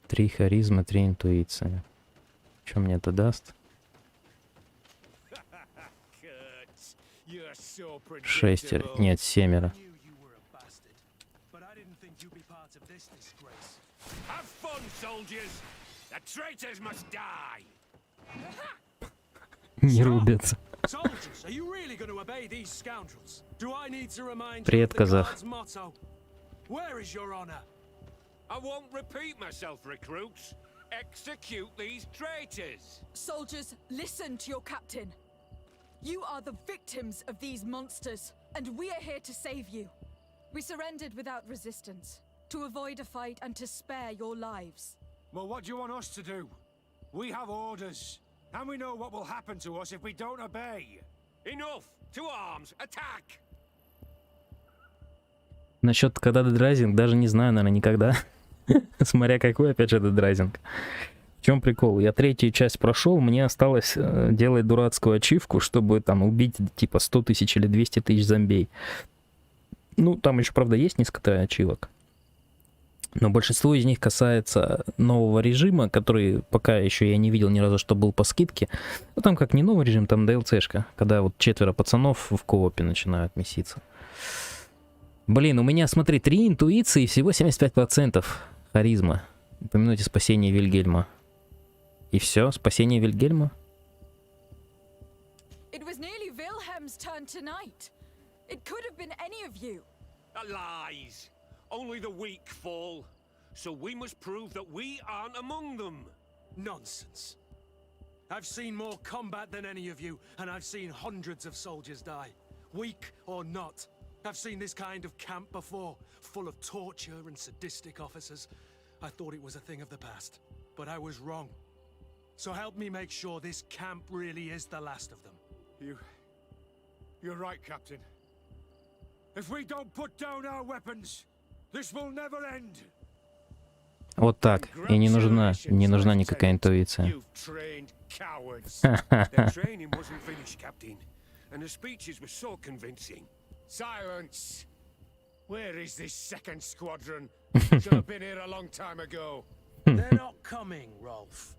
Три харизмы, 3 интуиции. Что мне это даст? 6, нет, 7. Не рубятся. Привет, казах. I won't repeat myself, recruits. Execute these traitors. Soldiers, listen to your captain. You are the victims of these monsters, and we are here to save you. We surrendered without resistance, to avoid a fight and to spare your lives. Well, what do you want us to do? We have orders, and we know what will happen to us if we don't obey. Enough! To arms! Attack! Насчет когда дедрайзинг, даже не знаю, наверное, никогда. Смотря какой, опять же, дедрайзинг. В чем прикол? Я 3-ю часть прошел, мне осталось делать дурацкую ачивку, чтобы там убить типа 100 тысяч или 200 тысяч зомбей. Ну, там еще, правда, есть несколько ачивок. Но большинство из них касается нового режима, который пока еще я не видел ни разу, что был по скидке. Ну, там как не новый режим, там DLC-шка, когда вот 4 пацанов в коопе начинают меситься. Блин, у меня, смотри, 3 интуиции и всего 75% харизма. Упомяните спасение Вильгельма. И все, спасение Вильгельма. It was nearly Wilhelm's turn tonight. It could have been any of you. Lies! Only the weak fall. So we must prove that we aren't among them. Nonsense. I've seen more combat than any of you, and I've seen hundreds of soldiers die. Weak or not. I've seen this kind of camp before, full of torture and sadistic officers. I thought it was a thing of the past, but I was wrong. So help me make sure this camp really is the last of them. You're right, Captain. If we don't put down our weapons, this will never end. Вот так. И не нужна никакая интуиция. You've trained cowards. Their training wasn't finished, Captain, and the speeches were so convincing. Silence! Where is this second squadron? Should have been here a long time ago. They're not coming, Rolf.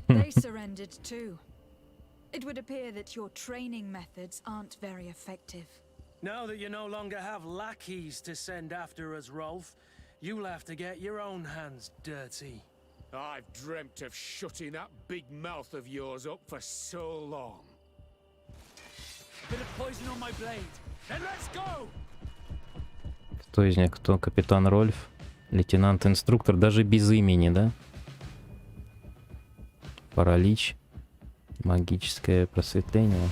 They surrendered too. It would appear that your training methods aren't very effective. Now that you no longer have lackeys to send after us, Rolf, you'll have to get your own hands dirty. I've dreamt of shutting that big mouth of yours up for so long. Bit of poison on my blade. Then let's go! Кто из них кто? Капитан Рольф, лейтенант-инструктор, даже без имени, да? Паралич, магическое просветление.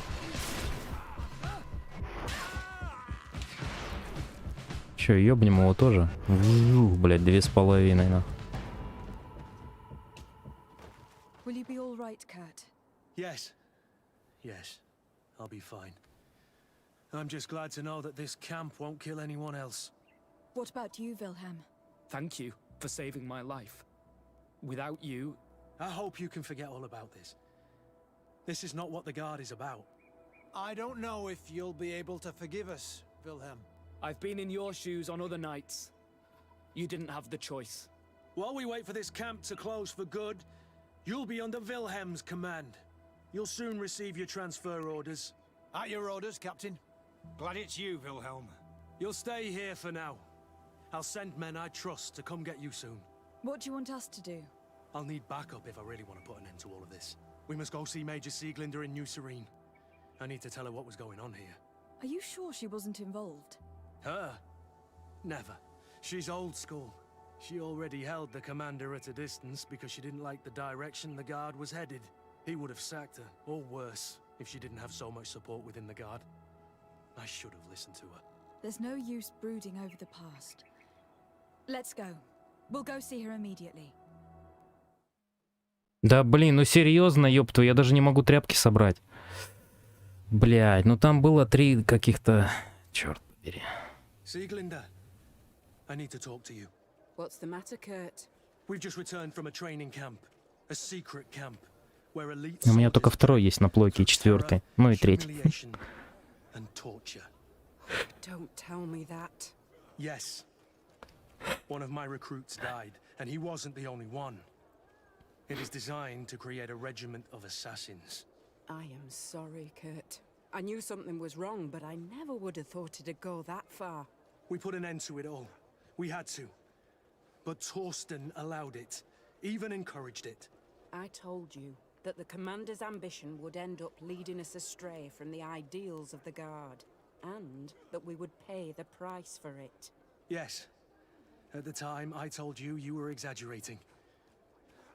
Че, ёбнем его тоже? Блять, 2,5, на. Will you be all right, Kurt? Yes. Yes. I'll be fine. I'm just glad to know that this camp won't kill anyone else. What about you, Wilhelm? Thank you for saving my life. Without you, I hope you can forget all about this. This is not what the Guard is about. I don't know if you'll be able to forgive us, Wilhelm. I've been in your shoes on other nights. You didn't have the choice. While we wait for this camp to close for good, you'll be under Wilhelm's command. You'll soon receive your transfer orders. At your orders, Captain. Glad it's you, Wilhelm. You'll stay here for now. I'll send men I trust to come get you soon. What do you want us to do? I'll need backup if I really want to put an end to all of this. We must go see Major Sieglinder in New Serene. I need to tell her what was going on here. Are you sure she wasn't involved? Her? Never. She's old school. She already held the commander at a distance because she didn't like the direction the Guard was headed. He would have sacked her, or worse, if she didn't have so much support within the Guard. I should have listened to her. There's no use brooding over the past. Let's go. We'll go see her immediately. Да блин, ну серьезно, ёпту, я даже не могу тряпки собрать. Блядь, ну там было 3 каких-то... Черт побери. Sieglinder, I need to talk to you. What's the matter, Kurt? We've just returned from a training camp. A secret camp. Where elite У меня только 2 есть на плойке и 4, ну и 3. And torture. Don't tell me that. Yes. One of my recruits died, and he wasn't the only one. It is designed to create a regiment of assassins. I am sorry, Kurt. I knew something was wrong, but I never would have thought it'd go that far. We put an end to it all. We had to. But Torsten allowed it, even encouraged it. I told you that the commander's ambition would end up leading us astray from the ideals of the Guard, and that we would pay the price for it. Yes. At the time, I told you you were exaggerating.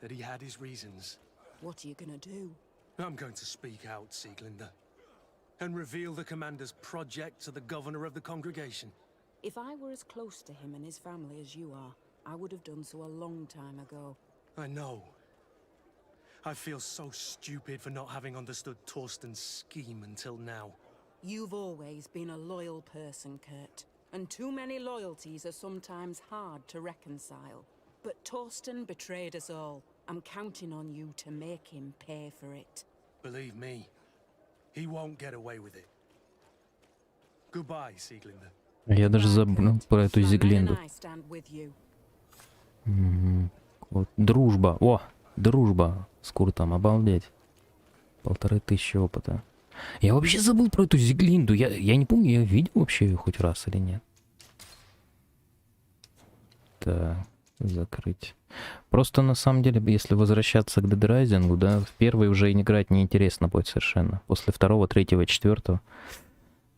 That he had his reasons. What are you gonna do? I'm going to speak out, Sieglinder. And reveal the commander's project to the governor of the congregation. If I were as close to him and his family as you are, I would have done so a long time ago. I know. I feel so stupid for not having understood Torsten's scheme until now. You've always been a loyal person, Kurt. And too many loyalties are sometimes hard to reconcile. But Torsten betrayed us all. I'm counting on you to make him pay for it. Believe me, he won't get away with it. Goodbye, Sieglinder. Я даже забыл про эту Зиглинду. Вот, дружба. О, дружба с Куртом, обалдеть. 1500 опыта. Я вообще забыл про эту Зиглинду. Я не помню, я видел вообще ее хоть раз или нет. Так, закрыть. Просто на самом деле, если возвращаться к Dead Rising, да, в первый уже играть неинтересно будет совершенно. После 2, 3, 4.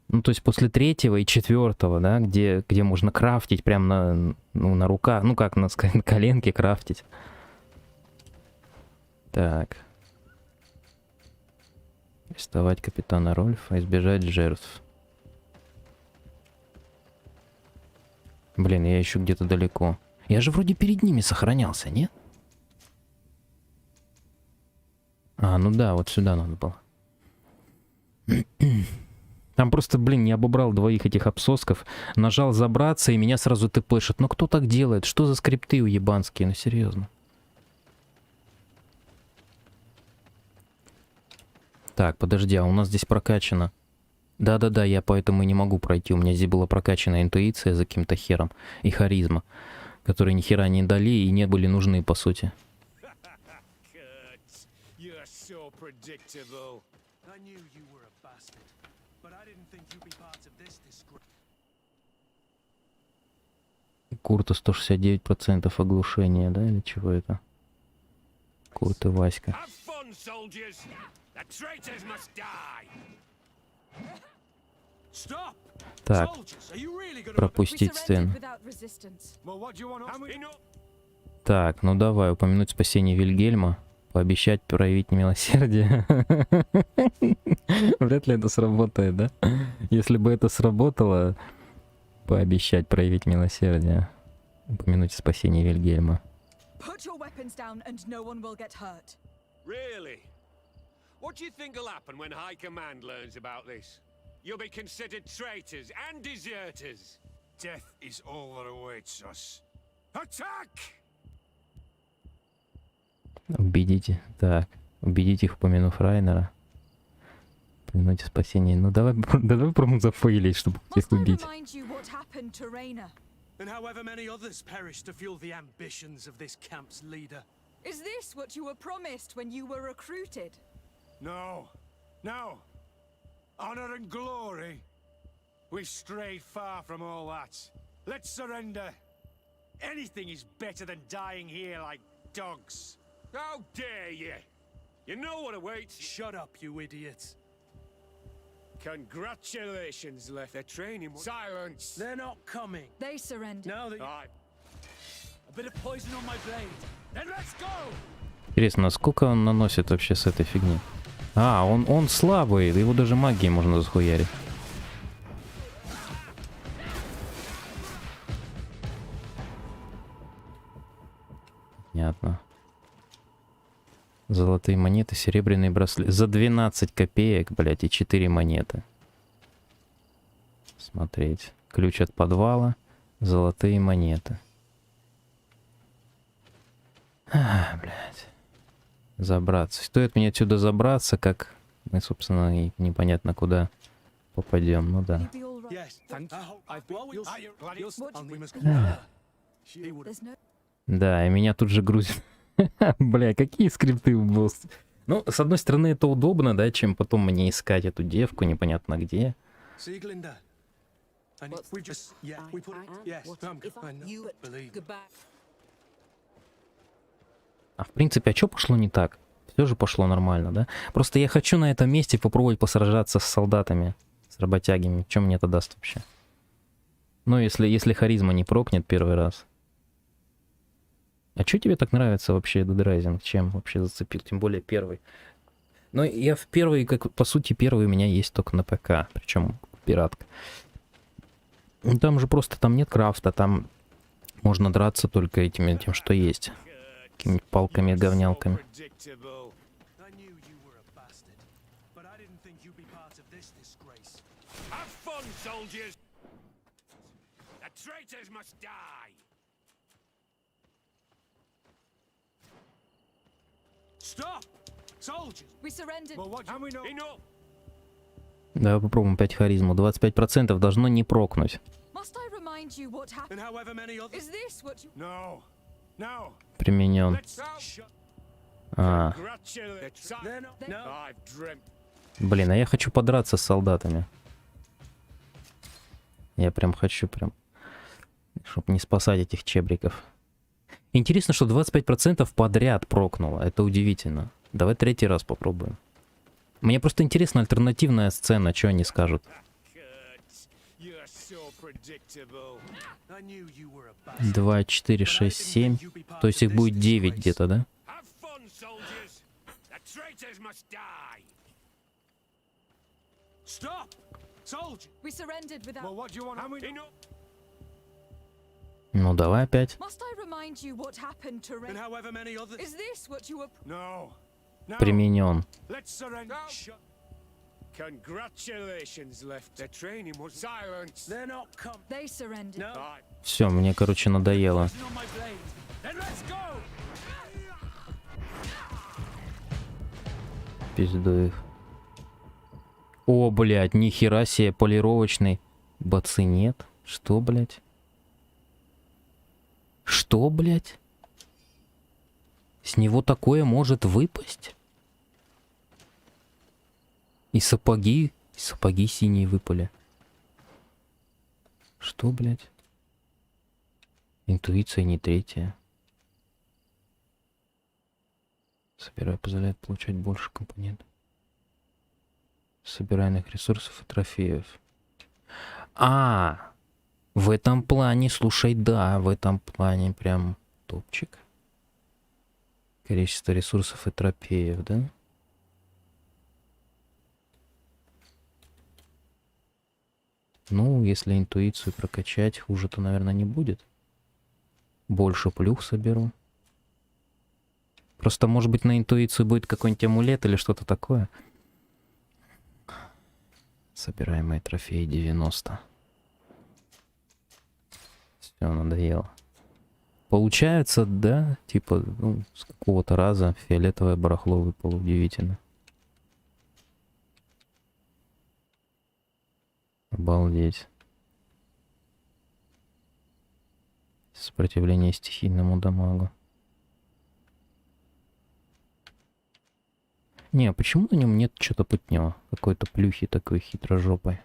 Ну, то есть после 3 и 4, да, где можно крафтить прям на руках, ну как на коленке крафтить. Так. Арестовать капитана Рольфа, избежать жертв. Блин, я еще где-то далеко. Я же вроде перед ними сохранялся, нет? А, ну да, вот сюда надо было. Там просто, блин, не обобрал двоих этих обсосков. Нажал забраться, и меня сразу тпшит. Ну кто так делает? Что за скрипты уебанские? Ну серьезно. Так, подожди, а у нас здесь прокачано. Да-да-да, я поэтому и не могу пройти. У меня здесь была прокачана интуиция за каким-то хером и харизма, которые ни хера не дали и не были нужны, по сути. Курта 169% оглушения, да, или чего это? Курт и Васька. Так, пропустить сцену. Так, ну давай, упомянуть спасение Вильгельма, пообещать проявить милосердие. Вряд ли это сработает, да? Если бы это сработало, пообещать проявить милосердие. Упомянуть спасение Вильгельма. Really? What do you think will happen when High Command learns about this? You'll be considered traitors and deserters. Death is all that awaits us. Attack! Убедите, так, убедите их, упомянув Райнера. Упомянуть спасение. Ну давай попробуем зафейлить, чтобы их убить. And however many others perished to fuel the ambitions of this camp's leader. Is this what you were promised when you were recruited? No. No. Honor and glory. We've strayed far from all that. Let's surrender. Anything is better than dying here like dogs. How dare you? You know what awaits? Shut up, you idiots. Congratulations, left. Their training. Silence. They're not coming. They surrendered. Now that A bit of poison on my blade. Then let's go. Интересно, сколько он наносит вообще с этой фигни? А, он слабый, его даже магией можно захуярить. Понятно. Золотые монеты, серебряные браслеты. За 12 копеек, блядь, и 4 монеты. Смотреть. Ключ от подвала. Золотые монеты. А, блядь. Забраться. Стоит мне отсюда забраться, как мы, собственно, и непонятно куда попадем. Ну да. Да, и меня тут же грузит. Бля, какие скрипты, босс. Ну, с одной стороны, это удобно, да, чем потом мне искать эту девку непонятно где. А в принципе, а что пошло не так? Все же пошло нормально, да? Просто я хочу на этом месте попробовать посражаться с солдатами, с работягами. Что мне это даст вообще? Ну, если харизма не прокнет первый раз. А что тебе так нравится вообще Dead Rising? Чем вообще зацепил? Тем более первый. Ну, я в первый, как по сути, первый у меня есть только на ПК. Причем пиратка. Ну, там же просто, там нет крафта. Там можно драться только тем, что есть. Какими-нибудь палками, говнялками. Давай попробуем опять харизму. 25% должно не прокнуть. Применен. А. Блин, а я хочу подраться с солдатами. Я прям хочу, чтобы не спасать этих чебриков. Интересно, что 25% подряд прокнуло. Это удивительно. Давай третий раз попробуем. Мне просто интересна альтернативная сцена, что они скажут. 2, 4, 6, 7. То есть их будет 9 где-то, да? Stop! Soldier! We surrendered without... Well, what do you want? How many... Ну, давай опять. Must I remind you what happened to And Ray? however many others... Is this what you were... No. No. Применен. Let's surrender. Congratulations, Left. Their training was silence. They're not come. They surrendered. No. Все, мне, короче, надоело. On my blade. Then let's go. Пизду их. О, блядь, нихера себе, полировочный. Бацы нет. Что, блядь? Что, блядь? С него такое может выпасть? И сапоги синие выпали. Что, блядь? Интуиция не 3. Собирай позволяет получать больше компонентов. Собирайных ресурсов и трофеев. В этом плане, слушай, да, в этом плане прям топчик. Количество ресурсов и трофеев, да? Ну, если интуицию прокачать, хуже-то, наверное, не будет. Больше плюх соберу. Просто, может быть, на интуицию будет какой-нибудь амулет или что-то такое. Собираемые трофеи 90. Все, надоело. Получается, да, типа, ну, с какого-то раза фиолетовое барахло выпало, удивительно. Обалдеть. Сопротивление стихийному дамагу. Не, а почему на нем нет что-то путнего? Какой-то плюхи такой хитрожопой.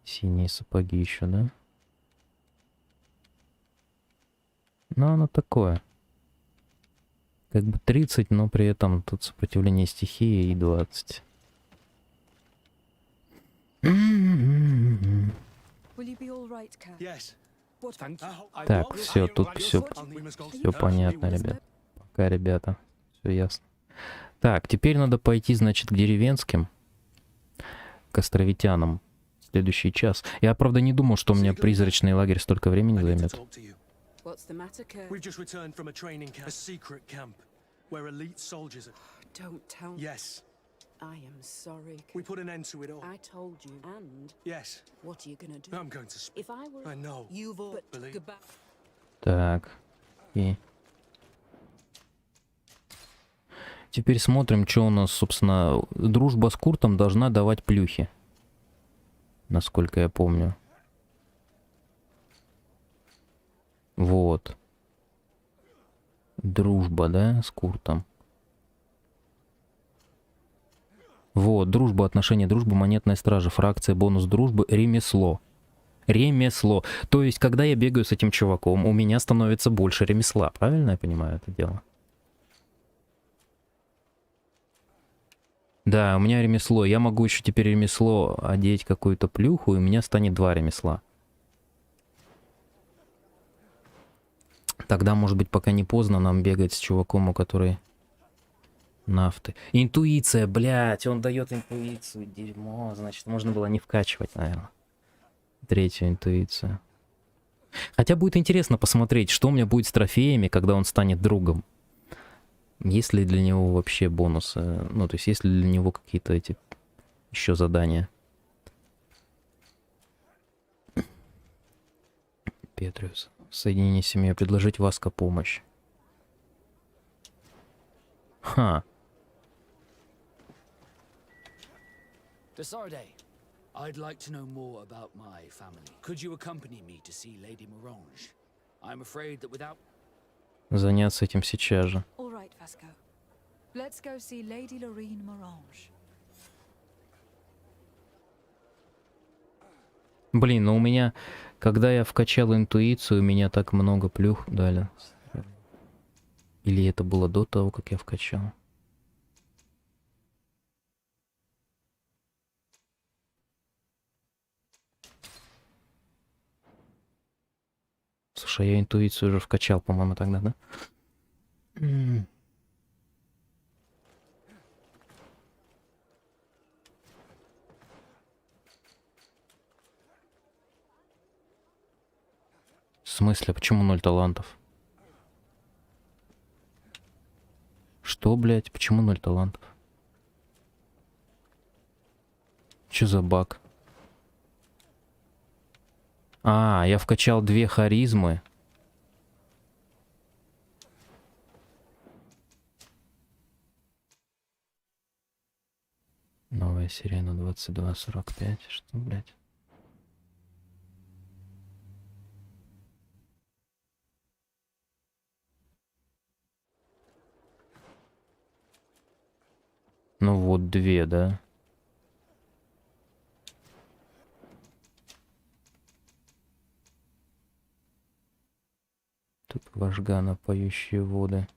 Синие сапоги еще, да? Ну, оно такое. Как бы 30, но при этом тут сопротивление стихии и 20. Will you be all right, Cat? Yes. What... Thank you. Так, все, тут все понятно, ребят. Пока, ребята. Все ясно. Так, теперь надо пойти, значит, к деревенским. К островитянам. Следующий час. Я, правда, не думал, что у меня призрачный лагерь столько времени займет. What's the matter, Kurt? We've just returned from a training camp, a secret camp, where elite soldiers are... Don't tell me. Yes. I am sorry, We Kurt. put an end to it all. I told you. And Yes. what are you gonna do? I'm going to... If I were... I know. You've all... But Believe- goodbye. Так. И... Теперь смотрим, что у нас, собственно, дружба с Куртом должна давать плюхи. Насколько я помню. Вот. Дружба, да, с Куртом. Вот, дружба, отношения, дружба, монетная стража, фракция, бонус дружбы, ремесло. Ремесло. То есть, когда я бегаю с этим чуваком, у меня становится больше ремесла. Правильно я понимаю это дело? Да, у меня ремесло. Я могу еще теперь ремесло одеть какую-то плюху, и у меня станет 2 ремесла. Тогда, может быть, пока не поздно нам бегать с чуваком, у которой нафты. Интуиция, блядь, он дает интуицию. Дерьмо, значит, можно было не вкачивать, наверное. 3-ю интуицию. Хотя будет интересно посмотреть, что у меня будет с трофеями, когда он станет другом. Есть ли для него вообще бонусы? Ну, то есть, есть ли для него какие-то эти еще задания? Петриус. Соединение с семьей. Предложить Васко помощь. Ха. Desarde, I'd like to know more about my family. Could you accompany me to see Lady Morange? I'm afraid that without... Заняться этим сейчас же. All right, Vasco. Let's go see Lady Lorraine Morange. Блин, ну у меня, когда я вкачал интуицию, у меня так много плюх дали. Или это было до того, как я вкачал? Слушай, я интуицию уже вкачал, по-моему, тогда, да? В смысле, почему 0 талантов? Что, блядь, почему 0 талантов? Чё за баг? А, я вкачал 2 харизмы. Новая сирена 22:45. Что, блядь? Ну вот 2, да? Тут вожгана поющие воды.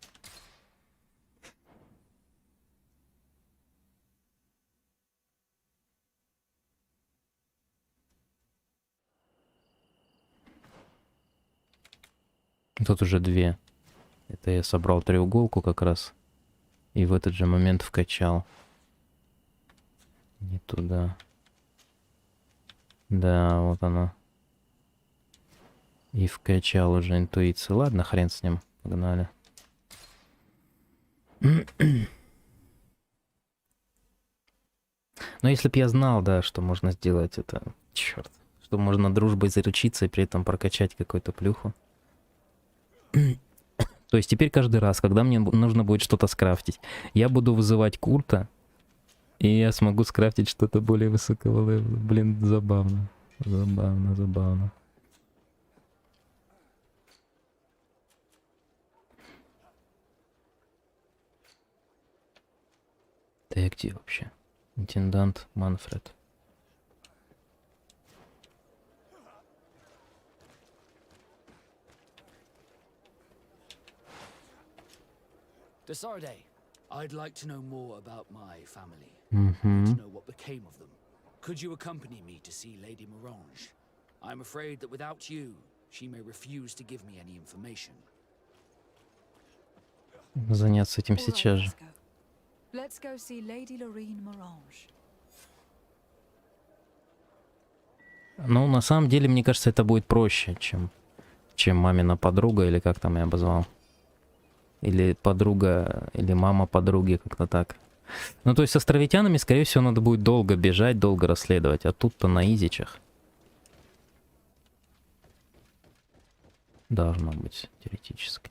Тут уже 2. Это я собрал треуголку как раз. И в этот же момент вкачал. Не туда. Да, вот оно. И вкачал уже интуицию. Ладно, хрен с ним. Погнали. Но если б я знал, да, что можно сделать это... Черт. Что можно дружбой заручиться и при этом прокачать какую-то плюху. То есть теперь каждый раз, когда мне нужно будет что-то скрафтить, я буду вызывать Курта, и я смогу скрафтить что-то более высокого левела. Блин, забавно. Забавно, забавно. Ты где вообще? Интендант Манфред. Desarde, I'd like to know more about my family. Mm-hmm. To know what became of them. Could you accompany me to see Lady Morange? I'm afraid that without you, she may refuse to give me any information. Заняться этим All right, сейчас же. Vasco. Let's go see Lady Lorraine Morange. Ну, на самом деле, мне кажется, это будет проще, чем мамина подруга, или как там я обозвал. Или подруга, или мама подруги, как-то так. Ну, то есть с островитянами, скорее всего, надо будет долго бежать, долго расследовать. А тут-то на изичах. Должно быть, теоретически.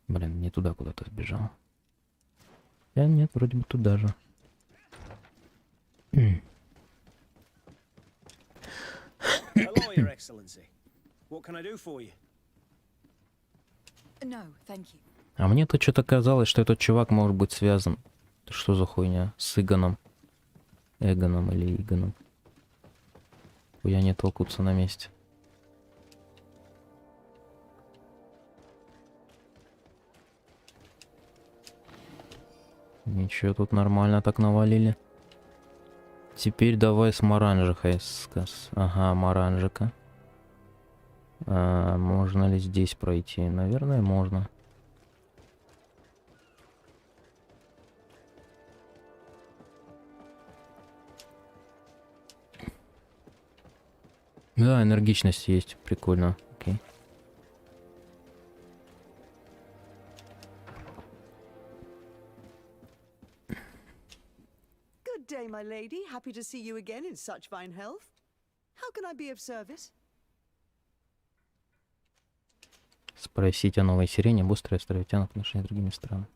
Блин, не туда куда-то сбежал. Нет, вроде бы туда же. Hello, Your Excellency. What can I do for you? No, thank you. А мне тут что-то казалось, что этот чувак может быть связан. Что за хуйня? С Игоном. Эгоном или Игоном. Хуя не толкутся на месте. Ничего, тут нормально так навалили. Теперь давай с Моранжихой сказ. Ага, Моранжика. Можно ли здесь пройти? Наверное, можно. Да, энергичность есть. Прикольно. Окей. Good day, my lady. Happy to see you again in such fine health. How can I be of service? Спросить о новой сирене, быстрое островитян отношения с другими странами.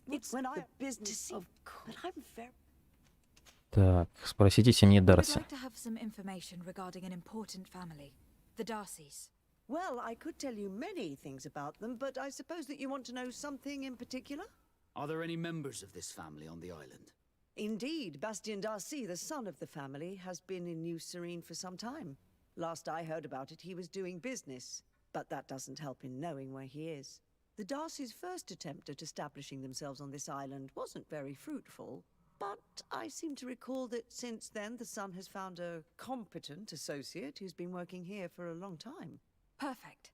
It's when I business of course. But I'm very... Так, спросите семьи I'd Дарси. like to have some information regarding an important family, the Darcys. Well, I could tell you many things about them, but I suppose that you want to know something in particular? Are there any members of this family on the island? Indeed, Bastien Darcy, the son of the family, has been in New Serene for some time. Last I heard about it, he was doing business, but that doesn't help in knowing where he is. The Darcys' first attempt at establishing themselves on this island wasn't very fruitful, but I seem to recall that since then the son has found a competent associate who's been working here for a long time. Perfect.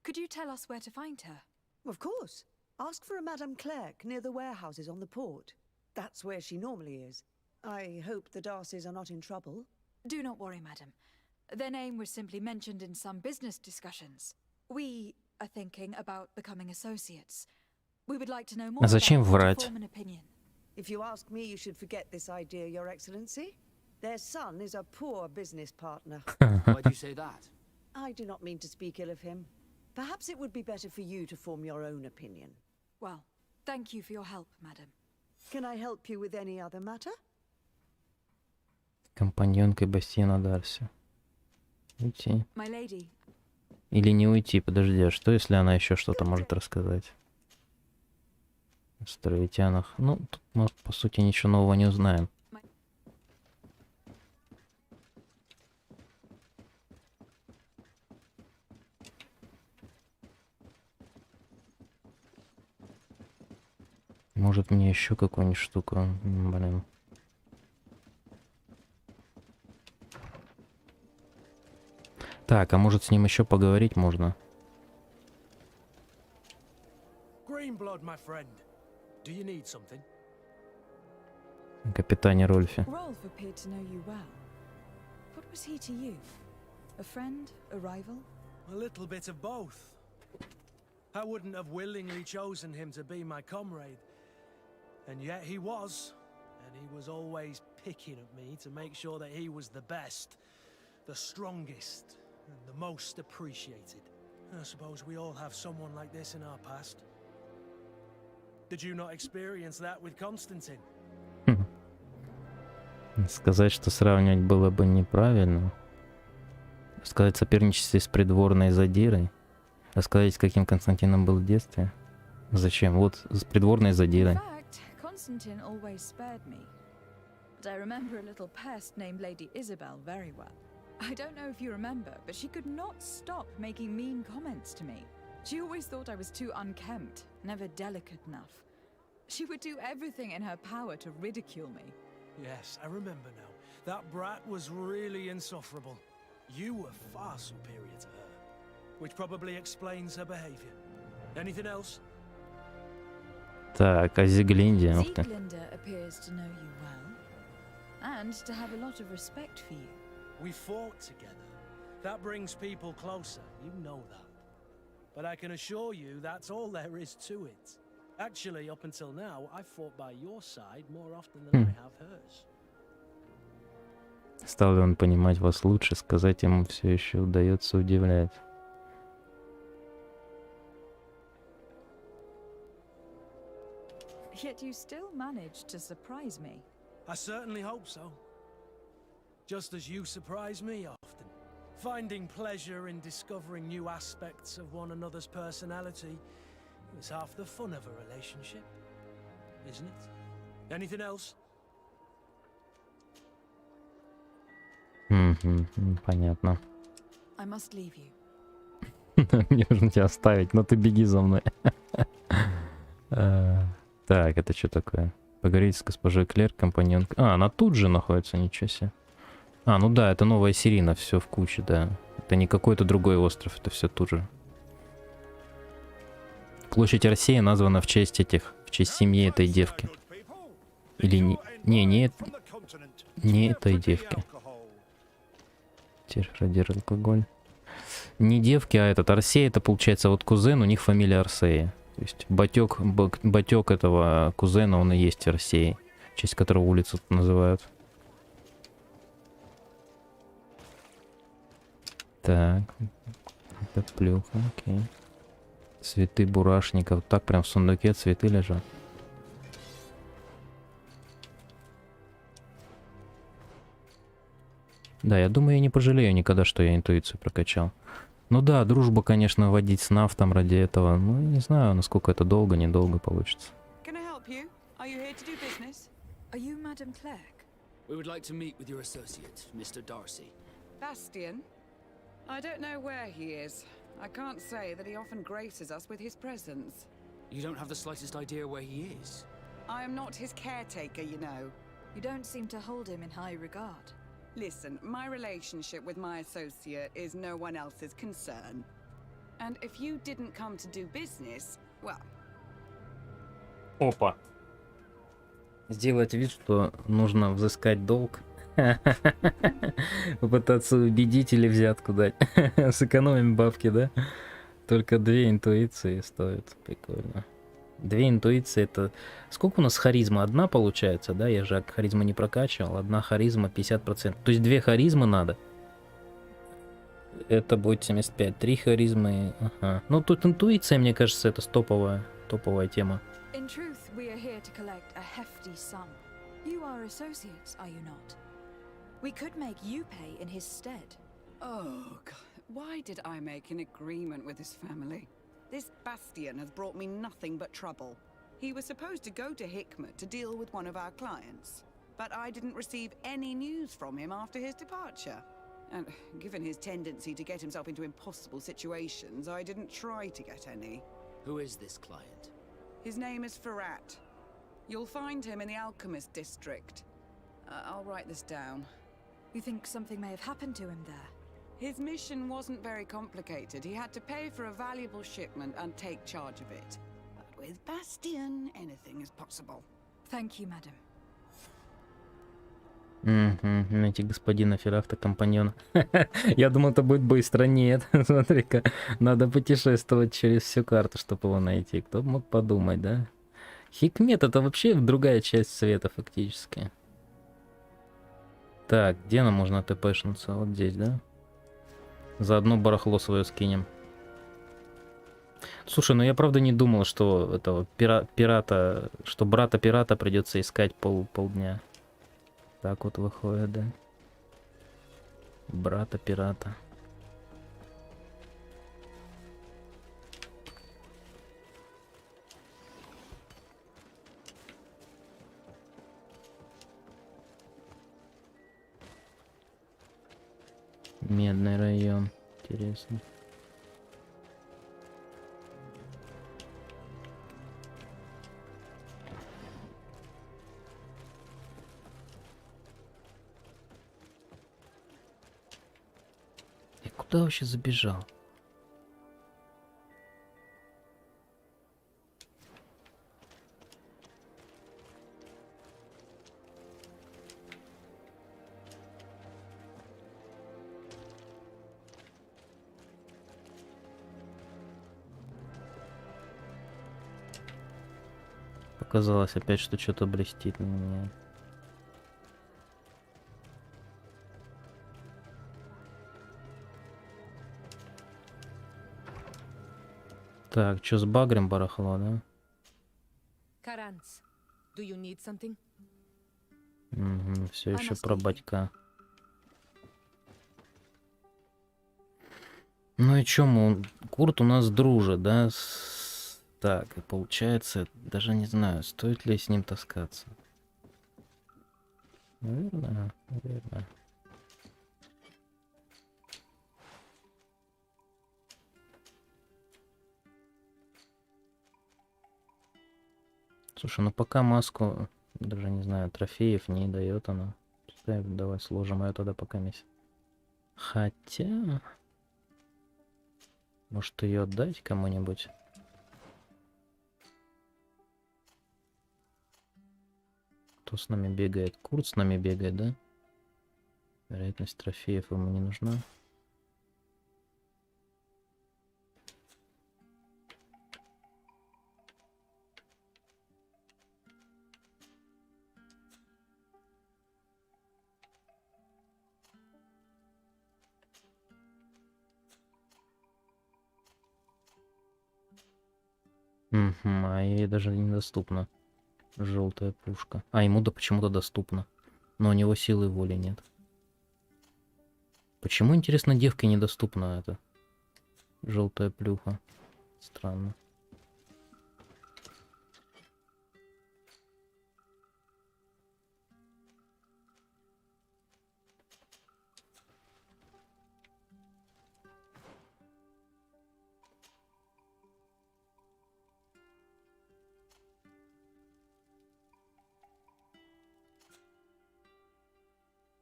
Could you tell us where to find her? Of course. Ask for a Madame Clerc near the warehouses on the port. That's where she normally is. I hope the Darcys are not in trouble. Do not worry, madam. Their name was simply mentioned in some business discussions. We are thinking about becoming associates. We would like to know more А зачем about врать? to form an opinion. If you ask me, you should forget this idea, Your Excellency. Their son is a poor business partner. Why do you say that? I do not mean to speak ill of him. Perhaps it would be better for you to form your own opinion. Well, thank you for your help, madam. Can I help you with any other matter? Компаньонкой бассейна Дарси. Уйти. My lady. Или не уйти, подожди, а что если она еще что-то может рассказать? О островитянах. Ну, тут мы, по сути, ничего нового не узнаем. Может мне еще какую-нибудь штуку, блин. Так, а может с ним еще поговорить можно? Greenblood, my friend. Do you need something? Капитане Рольфе. Rolf appeared to know you well. What was he to you? A friend? A rival? A little bit of both. I wouldn't have willingly chosen him to be my comrade. And yet he was. And he was always picking at me to make sure that he was the best, the strongest, and the most appreciated. I suppose we all have someone like this in our past. Did you not experience that with Constantine? Сказать, что сравнивать было бы неправильно. Сказать соперничестве с придворной задирой. Рассказать, с каким Константином был в детстве. Зачем? Вот с придворной задирой. In fact, Constantine always spared me. But I remember a little pest named Lady Isabel very well. I don't know if you remember, but she could not stop making mean comments to me. She always thought I was too unkempt, never delicate enough. She would do everything in her power to ridicule me. Yes, I remember now. That brat was really insufferable. You were far superior to her, which probably explains her behavior. Anything else? Так, а Зиглинде? Ух ты. Sieglinde appears to know you well, and to have a lot of respect for you. We fought together. That brings people closer, you know that. But I can assure you that's all there is to it. Actually, up until now, I've fought by your side more often than I have hers. Стал ли он понимать вас лучше, сказать ему все еще удается удивлять. Yet you still manage to surprise me. I certainly hope so. Just as you surprise me often. Finding pleasure in discovering new aspects of one another's personality is half the fun of a relationship, isn't it? Anything else? Понятно. I must leave you. Мне нужно тебя оставить, но ты беги за мной. Так, это что такое? Поговорить с госпожой Клер, компаньонка. А, она тут же находится, ничего себе. А, ну да, это новая Сирина, все в куче, да. Это не какой-то другой остров, это все тут же. Площадь Арсея названа в честь семьи этой девки. Или не этой девки. Радир алкоголь. Не девки, а этот Арсей, это получается вот кузен, у них фамилия Арсея. То есть батек этого кузена, он и есть Арсей, в честь которого улицу называют. Так, это плюха, окей. Цветы бурашников, так прям в сундуке цветы лежат. Да, я думаю, я не пожалею никогда, что я интуицию прокачал. Ну да, дружбу, конечно, водить с нафтом ради этого. Ну, не знаю, насколько это долго, недолго получится. Can I help you? Are you here to do business? Are you Madam Clerk? We would like to meet with your associate, Mr. Darcy. Bastian? I don't know where he is. I can't say that he often graces us with his presence. You don't have the slightest idea where he is? I am not his caretaker, you know. You don't seem to hold him in high regard. Listen, my relationship with my associate is no one else's concern. And if you didn't come to do business, well... Опа. Сделать вид, что нужно взыскать долг. Попытаться убедить или взятку дать. Сэкономим бабки, да? Только 2 интуиции стоит. Прикольно. 2 интуиции это... Сколько у нас харизма? 1 получается, да? Я же харизму не прокачивал. 1 харизма 50%. То есть 2 харизмы надо. Это будет 75. 3 харизмы. Ага. Ну тут интуиция, мне кажется, это топовая тема. In truth, we are here to collect a hefty sum. You are associates, are you not? We could make you pay in his stead. Oh, God. Why did I make an agreement with this family? This Bastian has brought me nothing but trouble. He was supposed to go to Hikmet to deal with one of our clients, but I didn't receive any news from him after his departure. And given his tendency to get himself into impossible situations, I didn't try to get any. Who is this client? His name is Ferrat. You'll find him in the Alchemist district. I'll write this down. You think something may have happened to him there? His mission wasn't very complicated. He had to pay for a valuable shipment and take charge of it. But with Bastian, anything is possible. Thank you, madam. Найти господина Ферафта, компаньона. Я думал, это будет быстро. Нет, смотри-ка. Надо путешествовать через всю карту, чтобы его найти. Кто бы мог подумать, да? Хикмет — это вообще другая часть света, фактически. Так, где нам можно тпшнуться? Вот здесь, да? Заодно барахло свое скинем. Слушай, ну я правда не думал, что этого пирата, что брата пирата придется искать полдня. Так вот выходит, да? Брата пирата. Медный район. Интересно. Я куда вообще забежал? Показалось опять, что что-то блестит на меня. Так, что с багрем барахло, да? Каранц, do you need something? Угу, все еще про батька. Ну и чё, Курт у нас дружит, да? Так, и получается, даже не знаю, стоит ли с ним таскаться. Наверное, наверное. Слушай, ну пока маску, даже не знаю, трофеев не дает она. Давай сложим ее тогда пока месяц. Хотя... Может ее отдать кому-нибудь? Кто с нами бегает? Курт с нами бегает, да? Вероятность трофеев ему не нужна. А ей даже недоступна желтая пушка. А ему да почему-то доступно. Но у него силы воли нет. Почему, интересно, девке недоступна эта желтая плюха? Странно.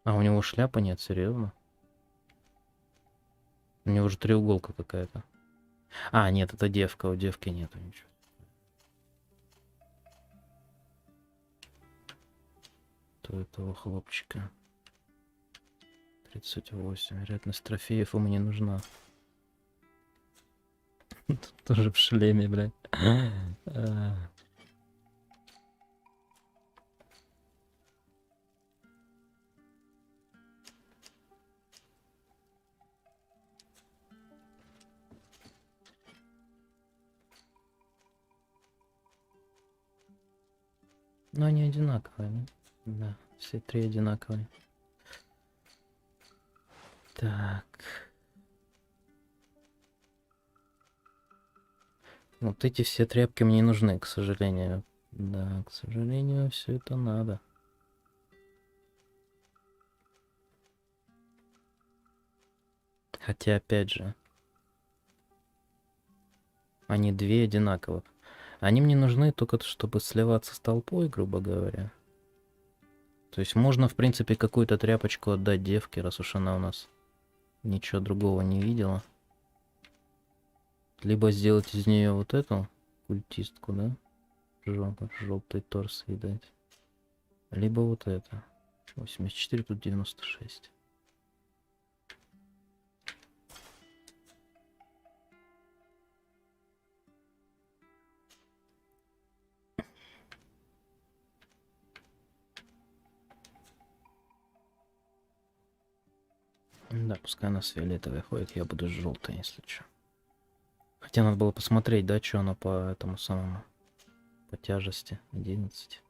А у него шляпы нет, серьезно? У него же треуголка какая-то. А, нет, это девка, у девки нету ничего. То этого хлопчика. 38. Вероятность трофеев ему не нужна. Тоже в шлеме, блядь. Но они одинаковые, да? Да, все три одинаковые. Так. Вот эти все тряпки мне не нужны, к сожалению. Да, к сожалению, все это надо. Хотя, опять же, они две одинаковых. Они мне нужны только, чтобы сливаться с толпой, грубо говоря. То есть можно, в принципе, какую-то тряпочку отдать девке, раз уж она у нас ничего другого не видела. Либо сделать из нее вот эту культистку, да? Желтый торс ей дать. Либо вот это. 84, тут 96. Да, пускай она с фиолетовой ходит, я буду с желтой, если что. Хотя надо было посмотреть, да, что она по этому самому, по тяжести. 11.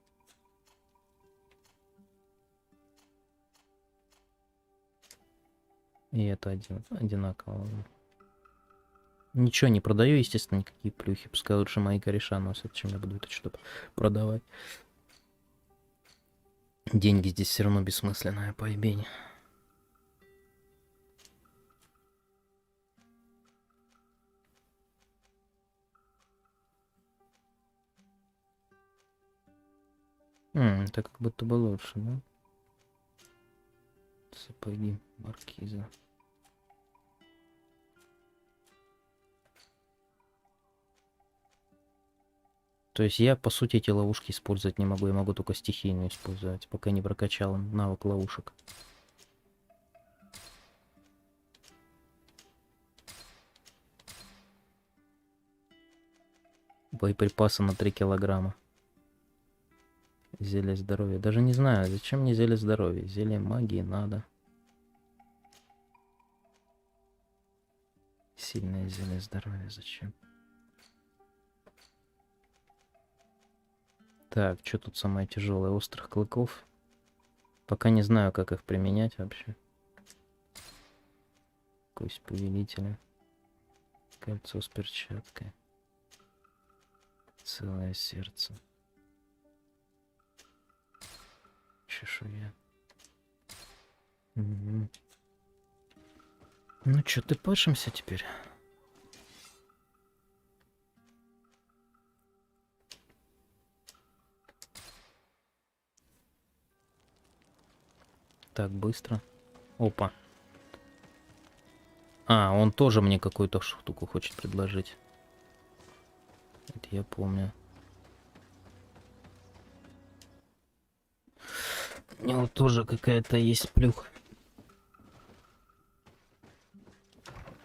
И это одинаково. Ничего не продаю, естественно, никакие плюхи. Пускай лучше мои кореша носят, чем я буду это что-то продавать. Деньги здесь все равно бессмысленная поебень. Это как будто бы лучше, да? Сапоги маркиза. То есть я, по сути, эти ловушки использовать не могу. Я могу только стихийную использовать, пока не прокачал навык ловушек. Боеприпасы на 3 килограмма. Зелье здоровья. Даже не знаю, зачем мне зелье здоровья. Зелье магии надо. Сильное зелье здоровья зачем? Так, что тут самое тяжелое? Острых клыков. Пока не знаю, как их применять вообще. Кость повелителя. Кольцо с перчаткой. Целое сердце. Чешуя. Угу. Ну чё, ты пашемся теперь? Так, быстро. Опа. А, он тоже мне какую-то штуку хочет предложить. Это я помню. У него тоже какая-то есть плюх.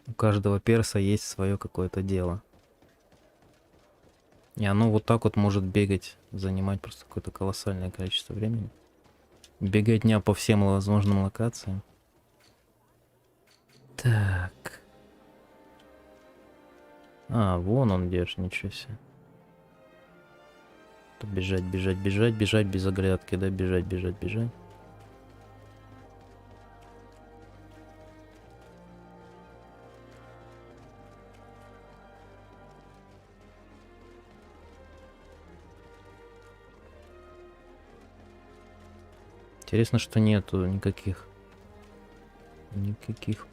У каждого перса есть свое какое-то дело. И оно вот так вот может бегать, занимать просто какое-то колоссальное количество времени. Беготня по всем возможным локациям. Так. А, вон он держит, ничего себе. Бежать, бежать, бежать, бежать без оглядки, да, бежать, бежать, бежать. Интересно, что нету никаких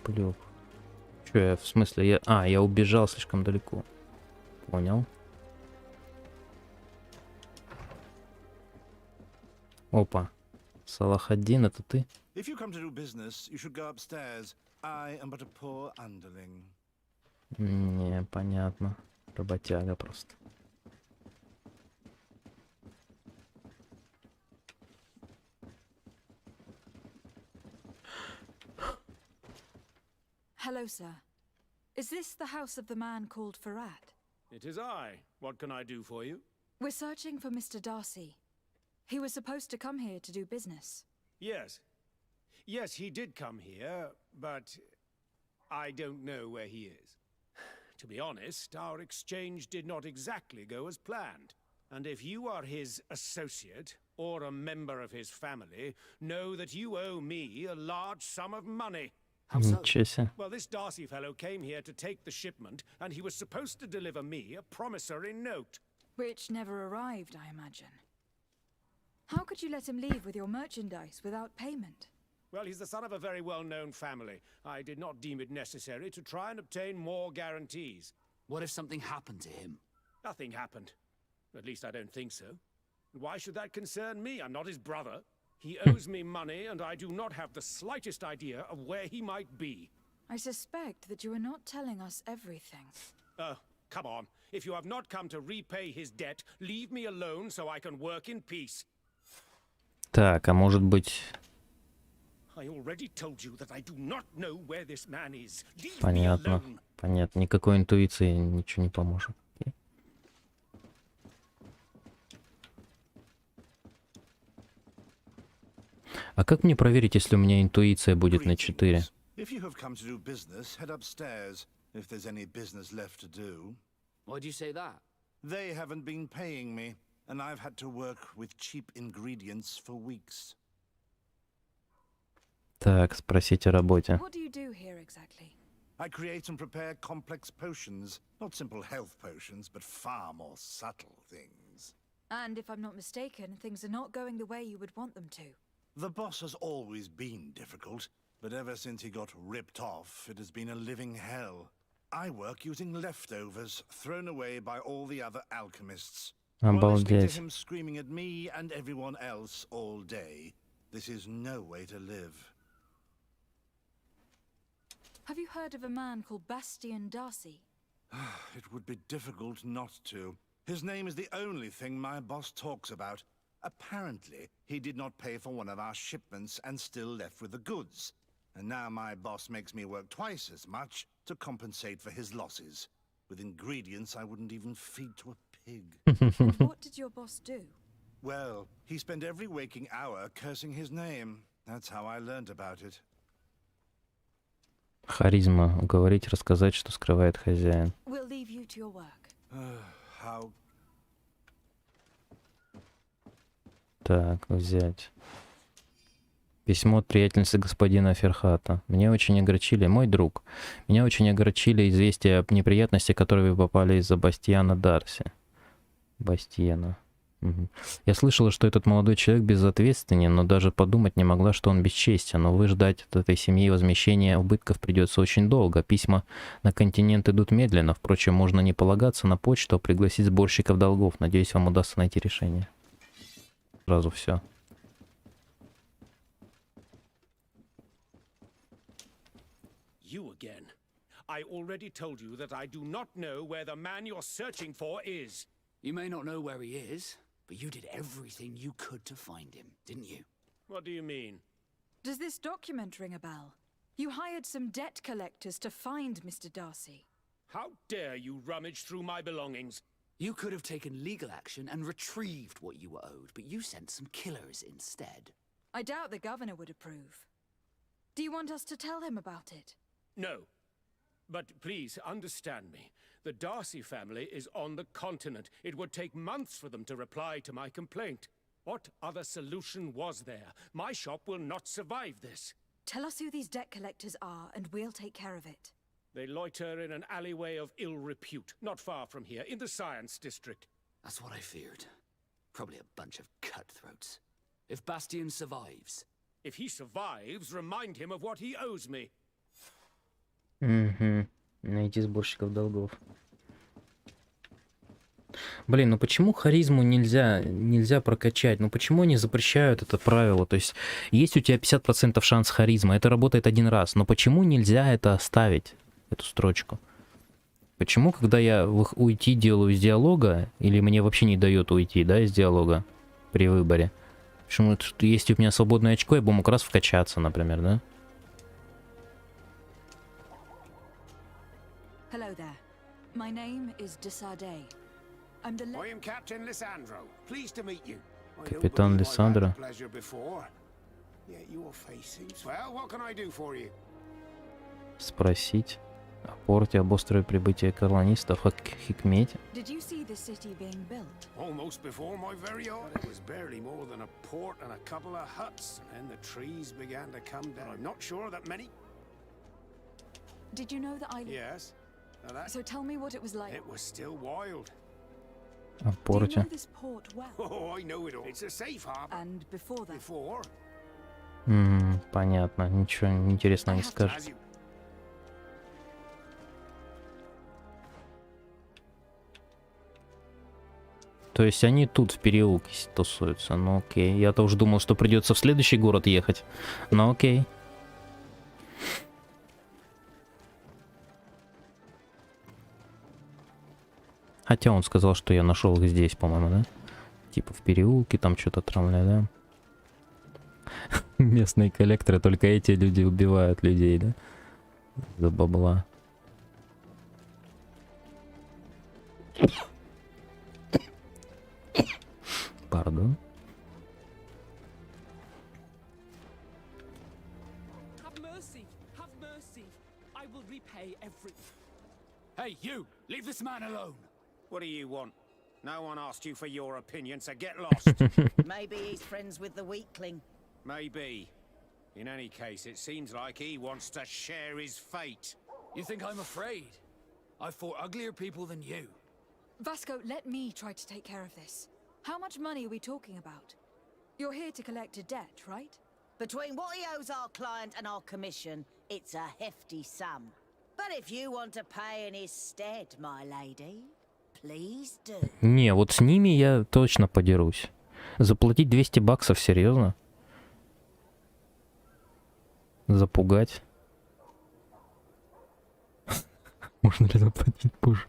плюх. Че я, в смысле, я убежал слишком далеко. Понял. Опа. Салахаддин, это ты? Не, понятно. Работяга просто. Hello, sir. Is this the house of the man called Farad? It is I. What can I do for you? We're searching for Mr. Darcy. He was supposed to come here to do business. Yes. Yes, he did come here, but I don't know where he is. To be honest, our exchange did not exactly go as planned. And if you are his associate, or a member of his family, know that you owe me a large sum of money. Ничего себе. Well, this Darcy fellow came here to take the shipment, and he was supposed to deliver me a promissory note. Which never arrived, I imagine. How could you let him leave with your merchandise without payment? Well, he's the son of a very well-known family. I did not deem it necessary to try and obtain more guarantees. What if something happened to him? Nothing happened. At least I don't think so. Why should that concern me? I'm not his brother. He owes me money, and I do not have the slightest idea of where he might be. I suspect that you are not telling us everything. Come on. If you have not come to repay his debt, leave me alone so I can work in peace. Так, а может быть... I already told you that I do not know where this man is. Leave me Понятно. alone. Понятно. Никакой интуиции ничего не поможет. Окей. А как мне проверить, если у меня интуиция будет на 4? If you have come to do business, head upstairs, if there's any business left to do. Why do you say that? They haven't been paying me, and I've had to work with cheap ingredients for weeks. Так, спросить о работе. What do you do here exactly? I create and prepare complex potions, not simple health potions, but far more subtle things. And if I'm not mistaken, things are not going the way you would want them to. The boss has always been difficult, but ever since he got ripped off, it has been a living hell. I work using leftovers thrown away by all the other alchemists. While listening to him screaming at me and everyone else all day. This is no way to live. Have you heard of a man called Bastian Darcy? It would be difficult not to. His name is the only thing my boss talks about. Apparently, he did not pay for one of our shipments and still left with the goods. And now my boss makes me work twice as much to compensate for his losses. With ingredients I wouldn't even feed to a pig. What did your boss do? Well, he spent every waking hour cursing his name. That's how I learned about it. Харизма. Уговорить, рассказать, что скрывает хозяин. We'll leave you to your work. How? Так, взять. Письмо от приятельницы господина Ферхата. Меня очень огорчили, мой друг. Меня очень огорчили известия об неприятности, которые вы попали из-за Бастиана Дарси. Бастиана. Угу. Я слышала, что этот молодой человек безответственен, но даже подумать не могла, что он бесчестен. Увы, ждать от этой семьи возмещения убытков придется очень долго. Письма на континент идут медленно. Впрочем, можно не полагаться на почту, а пригласить сборщиков долгов. Надеюсь, вам удастся найти решение. Сразу все. You again. I already told you that I do not know where the man you're searching for is. You may not know where he is, but you did everything you could to find him, didn't you? What do you mean? Does this document ring a bell? You hired some debt collectors to find Mr. Darcy. How dare you rummage through my belongings? You could have taken legal action and retrieved what you were owed, but you sent some killers instead. I doubt the governor would approve. Do you want us to tell him about it? No. But please understand me. The Darcy family is on the continent. It would take months for them to reply to my complaint. What other solution was there? My shop will not survive this. Tell us who these debt collectors are, and we'll take care of it. They loiter in an alleyway of ill repute, not far from here, in the Science District. That's what I feared. Probably a bunch of cutthroats. If Bastian survives... If he survives, remind him of what he owes me. Угу. Найти сборщиков долгов. Блин, ну почему харизму нельзя прокачать? Ну почему они запрещают это правило? То есть есть у тебя 50% шанс харизма, это работает один раз, но почему нельзя это оставить, эту строчку? Почему, когда я уйти делаю из диалога, или мне вообще не дает уйти, да, из диалога при выборе? Почему, если у меня свободное очко, я бы мог раз вкачаться, например, да? My name is Desardet. I'm the I am Captain Lissandro. Pleased to meet you. Капитан Лиссандро. Pleasure before. Yet your face seems well. What can I do for you? Спросить о порте, об острове прибытия колонистов, о Хикмете. Did you see the city being built? Almost before my very eyes. It was barely more than a port and a couple of huts, and then the trees began to come down. I'm not sure that many. Did you know the island? Yes. Now that... So tell me what it was like. It was still wild. О порте. Do you know this port well? Oh, I know it all. It's a safe harbor. And before that? Before? Понятно. Ничего интересного не скажет. То есть они тут в переулке тусуются. Ну окей. Я-то уже думал, что придется в следующий город ехать. Ну окей. Хотя он сказал, что я нашел их здесь, по-моему, да? Типа в переулке, там что-то травля, да? Местные коллекторы, только эти люди убивают людей, да? За бабла. Пардон. Have mercy, have mercy. I will repay everything. Hey, you! Leave this man alone! What do you want? No one asked you for your opinion, so get lost. Maybe he's friends with the weakling. Maybe. In any case, it seems like he wants to share his fate. You think I'm afraid? I've fought uglier people than you. Vasco, let me try to take care of this. How much money are we talking about? You're here to collect a debt, right? Between what he owes our client and our commission, it's a hefty sum. But if you want to pay in his stead, my lady, please do. Не, вот с ними я точно подерусь. Заплатить 200 баксов, серьезно? Запугать? Можно ли заплатить позже?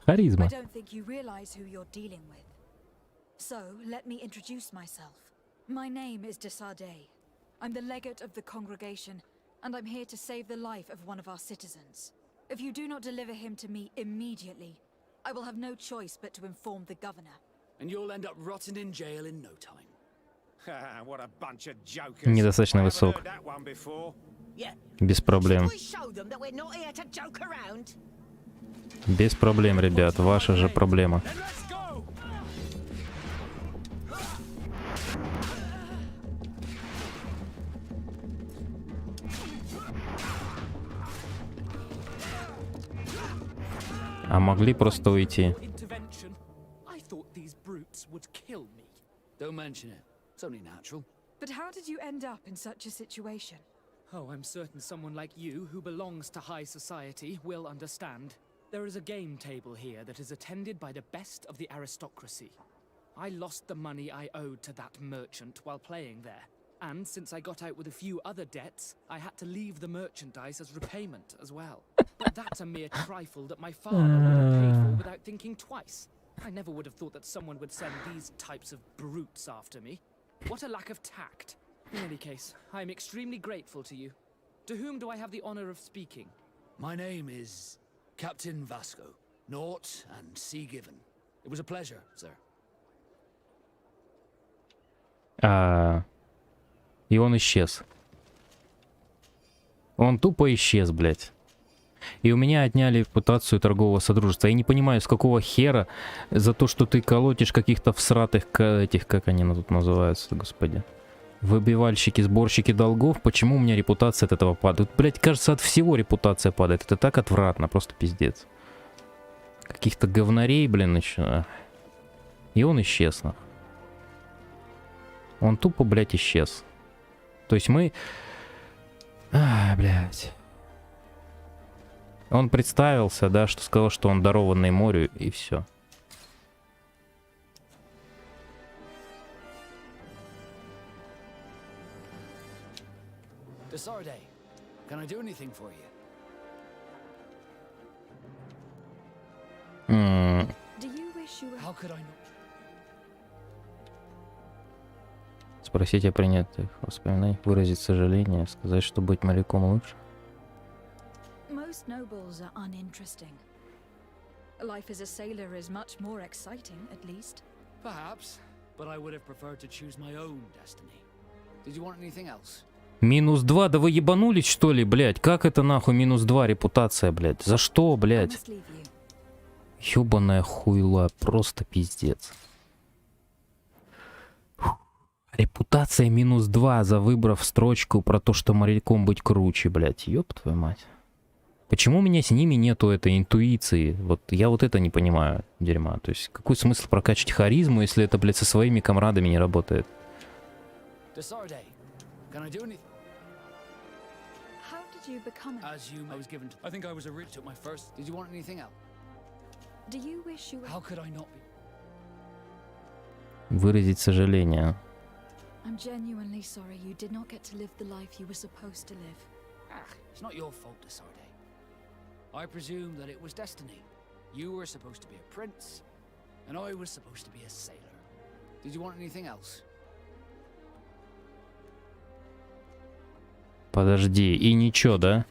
Харизма. I don't think you realize who you're dealing with. So, let me introduce myself. My name is Desardet. I'm the legate of the congregation, and I'm here to save the life of one of our citizens. If you do not deliver him to me immediately, I will have no choice but to inform the governor. And you'll end up rotting in jail in no time. What a bunch of jokers. Недостаточно высок. Без проблем. Без проблем, ребят. Ваша же проблема. А могли просто уйти. Don't mention it. It's only natural. But how did you end up in such a situation? Oh, I'm certain someone like you, who belongs to high society, will understand. There is a game table here that is attended by the best of the aristocracy. I lost the money I owed to that merchant while playing there. And since I got out with a few other debts, I had to leave the merchandise as repayment as well. But that's a mere trifle that my father would have paid for without thinking twice. I never would have thought that someone would send these types of brutes after me. What a lack of tact. In any case, I am extremely grateful to you. To whom do I have the honor of speaking? My name is Captain Vasco. Naught and sea given. It was a pleasure, sir. И он исчез. Он тупо исчез, блядь. И у меня отняли репутацию торгового содружества. Я не понимаю, с какого хера за то, что ты колотишь каких-то всратых этих, как они тут называются, господи. Выбивальщики, сборщики долгов. Почему у меня репутация от этого падает? Блядь, кажется, от всего репутация падает. Это так отвратно, просто пиздец. Каких-то говнарей, блин, еще. И он исчез, нахуй. Он тупо, блядь, исчез. То есть мы... блядь. Он представился, да, что сказал, что он дарованный морю, и все. Desardet, can I do anything for you? How could I not? Спросить о принятых воспоминаниях, выразить сожаление, сказать, что быть моряком лучше. Most nobles are uninteresting. Life as a sailor is much more exciting, at least. Perhaps, but I would have preferred to choose my own destiny. Did you want anything else? -2, да вы ебанулись, что ли, блядь? Как это нахуй -2 репутация, блядь? За что, блядь? Ёбаная хуйла, просто пиздец. Репутация -2 за выбрав строчку про то, что моряком быть круче, блядь. Ёб твою мать. Почему у меня с ними нету этой интуиции? Вот я вот это не понимаю, дерьма. То есть какой смысл прокачивать харизму, если это, блядь, со своими комрадами не работает? Can I do anything? How did you become it? As you, I was given to. I think I was a rich at my first. Did you want anything else? Do you wish you were... How could I not be? Выразить сожаление. I'm genuinely sorry you did not get to live the life you were supposed to live. It's not your fault, Desarde. I presume that it was destiny. You were supposed to be a prince, and I was supposed to be a sailor. Did you want anything else? Подожди, и ничего, да?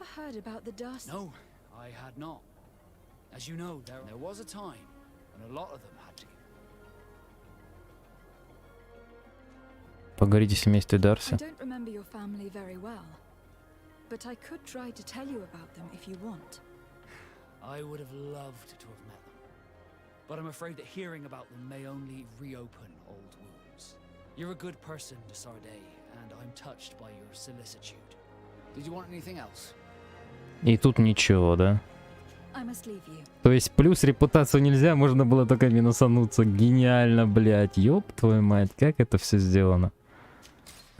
No, I had not. As you know, there was a time when a lot of them had to. Поговорите с семейством Дарси. I don't remember your family very well, but I could try to tell you about them if you want. I would have loved to have met them, but I'm afraid that hearing about them may only reopen old wounds. You're a good person, Desarde, and I'm touched by your solicitude. Did you want anything else? И тут ничего, да? I must leave you. То есть плюс репутацию нельзя, можно было только минусануться. Гениально, блядь. Ёб твою мать, как это все сделано.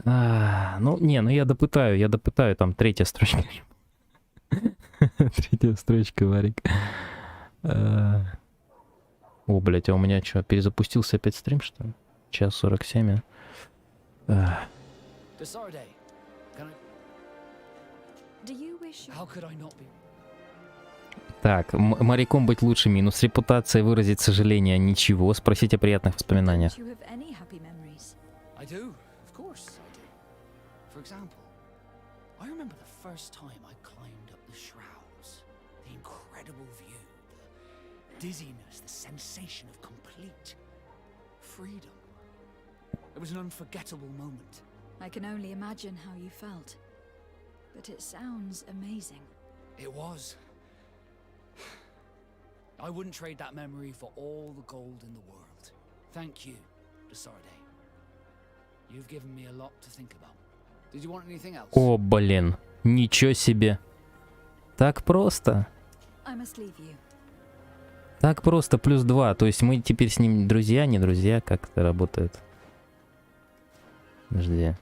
Ну, не, ну я допытаю, там третья строчка. Третья строчка, Варик. О, блядь, а у меня что, перезапустился опять стрим, что ли? 1:47. Так, моряком быть лучше минус. Репутация, выразить сожаление, ничего. Спросить о приятных воспоминаниях. I do, of course I do. For example, I remember the first time I climbed up the shrouds. The incredible view, the dizziness, the sensation of complete freedom. It was an unforgettable moment. I can only imagine how you felt, but it sounds amazing. It was. I wouldn't trade that memory for all the gold in the world. Thank you, Desarde. You've given me a lot to think about. Did you want anything else? О, блин, ничего себе. Так просто. I must leave you. Так просто, +2. То есть мы теперь с ним друзья, не друзья? Как это работает? Подожди.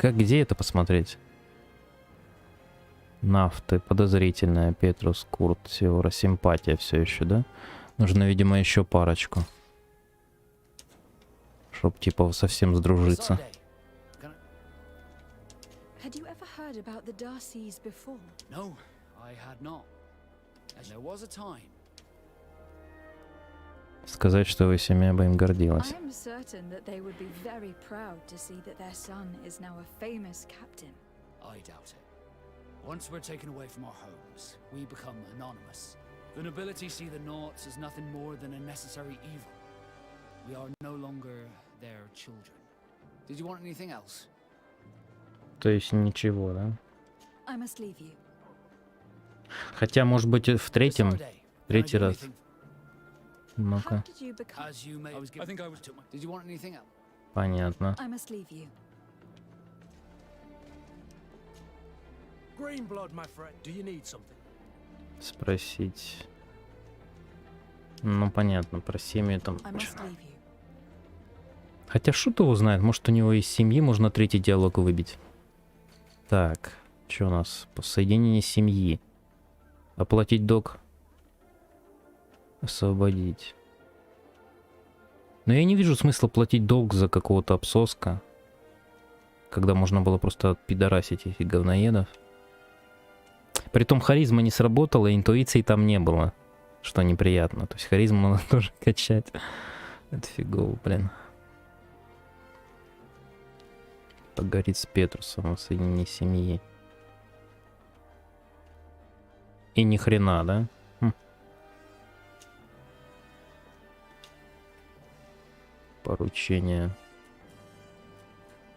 Где это посмотреть? Нафты, подозрительная, Петрус, Курт, Сеора, симпатия все еще, да? Нужно, видимо, еще парочку. Чтоб типа совсем сдружиться. Had you ever heard about the Darcys before? No, I had not. As there was a time. Сказать, что его семья бы им гордилась. I am certain that they would be very proud to see that their son is now a famous captain. I doubt it. Once we're taken away from our homes, we become anonymous. The nobility see the Naughts as nothing more than a necessary evil. We are no longer their children. Did you want anything else? То есть ничего, да? I must leave you. Хотя, может быть, в третий раз. Ну-ка. Понятно. Спросить. Ну, понятно, про семью там. Хотя шут его знает, может у него из семьи можно третий диалог выбить. Так, что у нас? Соединение семьи. Оплатить долг. Освободить. Но я не вижу смысла платить долг за какого-то обсоска, когда можно было просто отпидорасить этих говноедов. Притом харизма не сработала, интуиции там не было, что неприятно. То есть харизму надо тоже качать. Это фигово, блин. Поговорить с Петрусом о соединении семьи. И ни хрена, да? Поручение.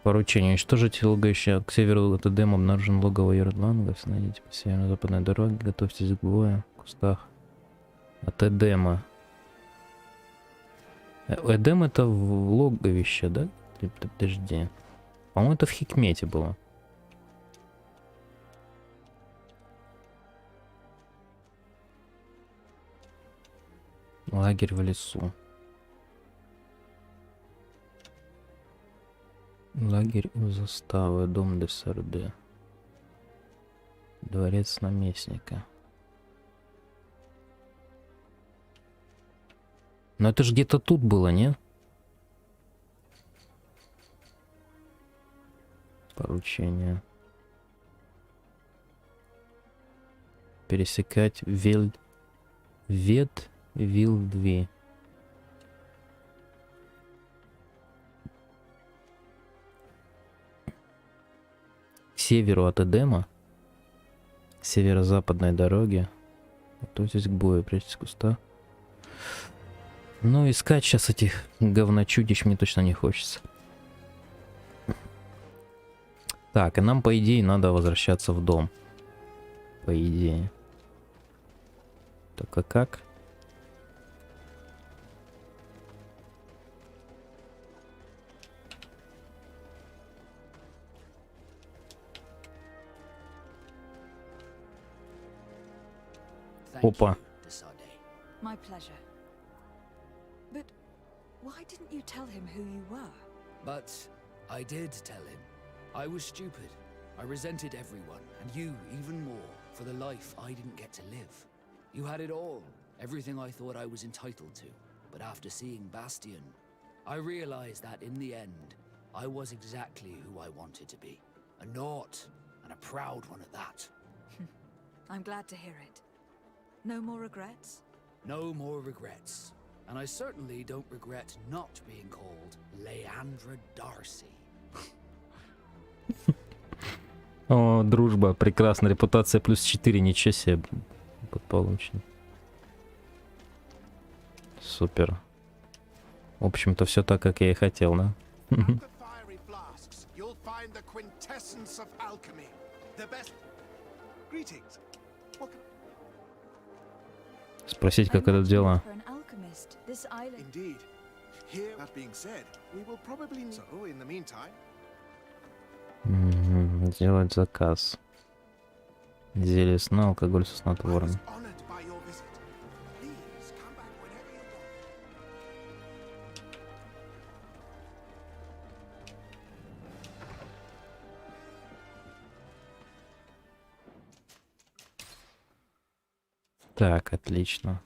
Поручение. Уничтожить логающее к северу от Эдема. Обнаружен логово Йордлангов. Найдите по северо-западной дороге. Готовьтесь к бою в кустах. От Эдема. Эдем это в логовище, да? Подожди. По-моему, это в Хикмете было. Лагерь в лесу. Лагерь у заставы. Дом де Сарде. Дворец наместника. Но это же где-то тут было, не? Поручение. Пересекать Вилдви. К северу от Эдема. Северо-западной дороги. Готовьтесь к бою, прячьтесь в кустах. Ну, искать сейчас этих говночудищ мне точно не хочется. Так, и нам, по идее, надо возвращаться в дом. По идее. Только как? Опа. My pleasure. But why didn't you tell him who you were? But I did tell him. I was stupid. I resented everyone, and you even more, for the life I didn't get to live. You had it all, everything I thought I was entitled to. But after seeing Bastion, I realized that in the end, I was exactly who I wanted to be. A naught, and a proud one at that. I'm glad to hear it. No more regrets? No more regrets. And I certainly don't regret not being called Leandra Darcy. О, дружба, прекрасно. Репутация плюс 4, ничего себе. Подполучно. Супер. В общем-то, все так, как я и хотел, да? Спросить, как это дело. Сделать заказ. Зелье сна, алкоголь со снотворным. Так, отлично.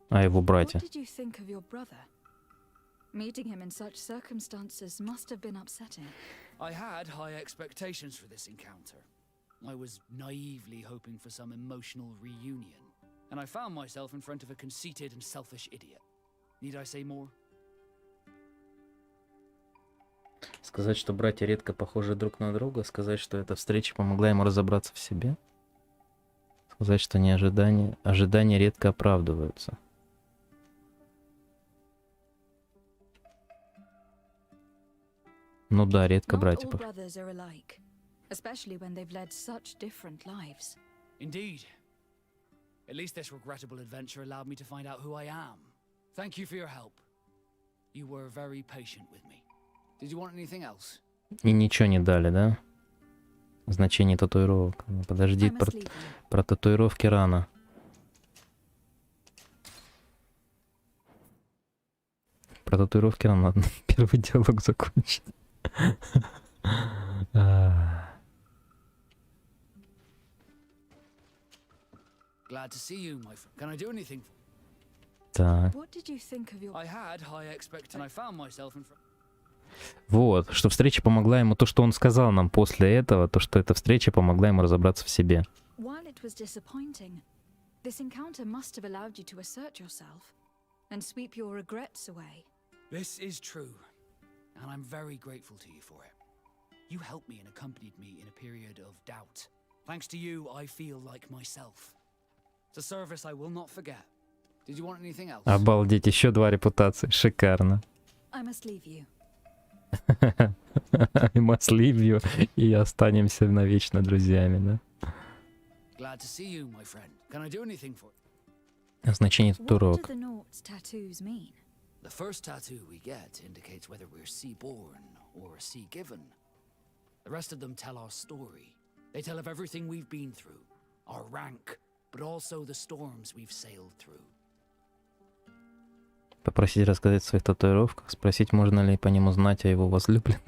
А его братья? Meeting him in such circumstances must have been upsetting. I had high expectations for this encounter. I was naively hoping for some emotional reunion, and I found myself in front of a conceited and selfish idiot. Need I say more? Сказать, что братья редко похожи друг на друга, сказать, что эта встреча помогла ему разобраться в себе, сказать, что ожидания редко оправдываются. Ну да, редко братья. Indeed. At least this regrettable adventure allowed me to find out who I am. Thank you for your help. You were very patient with me. Did you want anything else? И ничего не дали, да? Значение татуировок. Подожди, про татуировки рано. Про татуировки рано. Надо первый диалог закончить. Glad to see you, my friend. Can I do anything? Так. I had high expectations. I found myself in front. Вот, что встреча помогла ему, то, что он сказал нам после этого, то, что эта встреча помогла ему разобраться в себе. While it was disappointing, this encounter must have allowed you to assert yourself and sweep your regrets away. This is true, and I'm very grateful to you for it. You helped me and accompanied me in a period of doubt. Thanks to you, I feel like myself. It's a service I will not forget. Did you want anything else? Обалдеть, еще 2 репутации. Шикарно. I must leave you. I must leave you. И останемся навечно друзьями, да? Glad to see you, my friend. Can I do anything for you? Значение татуировок. What do the Naught's tattoos mean? The first tattoo we get indicates whether we're sea-born or sea-given. The rest of them tell our story. They tell of everything we've been through, our rank, but also the storms we've sailed through. Попросить рассказать о своих татуировках, спросить, можно ли по ним узнать о его возлюбленных.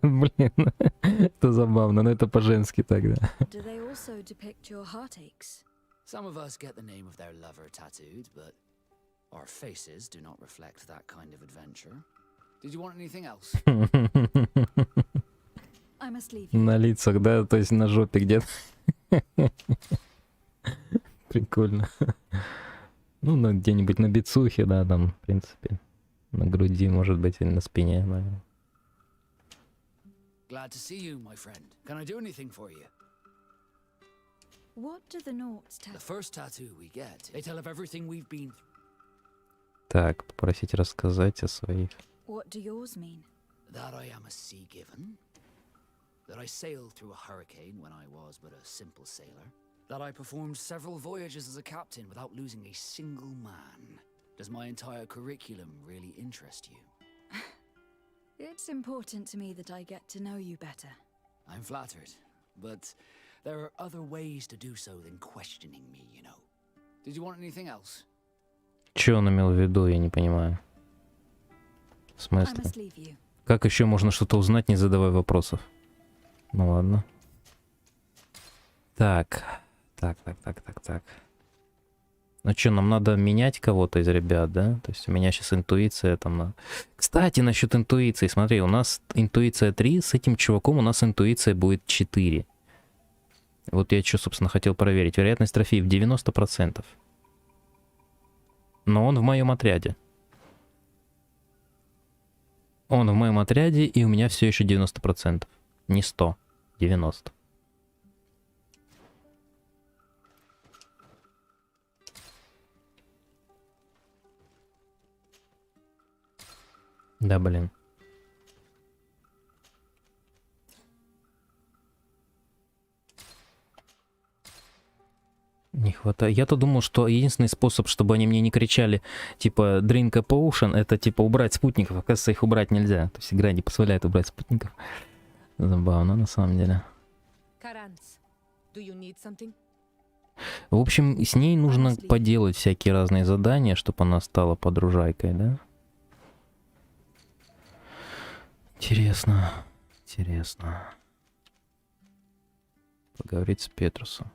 Блин, это забавно, но это по-женски тогда. Do they also depict your heartaches? Some of us get the name of their lover tattooed, but our faces do not reflect that kind of adventure. Did you want anything else? I must leave you. На лицах, да, то есть на жопе где-то. Прикольно. Ну, где-нибудь на бицухе, да, там, в принципе. На груди, может быть, или на спине, наверное. Glad to see you, my friend. Can I do anything for you? What do the Naught's The first tattoo we get, they tell of everything we've been through. Так, попросить рассказать о своих. What do yours mean? That I am a sea-given. That I sailed through a hurricane when I was but a simple sailor. That I performed several voyages as a captain without losing a single man. Does my entire curriculum really interest you? It's important to me that I get to know you better. I'm flattered, but there are other ways to do so than questioning me, you know. Did you want anything else? Чё он имел в виду, я не понимаю. В смысле? Как еще можно что-то узнать, не задавая вопросов? Ну ладно. Так. Ну что, нам надо менять кого-то из ребят, да? То есть у меня сейчас интуиция там... Кстати, насчет интуиции. Смотри, у нас интуиция 3, с этим чуваком у нас интуиция будет 4. Вот я что, собственно, хотел проверить. Вероятность трофеи в 90%. Но он в моем отряде. Он в моем отряде, и у меня все еще 90%. Не 100, 90. Да, блин. Не хватает. Я-то думал, что единственный способ, чтобы они мне не кричали, типа, drink a potion, это, типа, убрать спутников. Оказывается, их убрать нельзя. То есть игра не позволяет убрать спутников. Забавно, на самом деле. В общем, с ней нужно поделать всякие разные задания, чтобы она стала подружайкой, да? Интересно. Поговорить с Петрусом.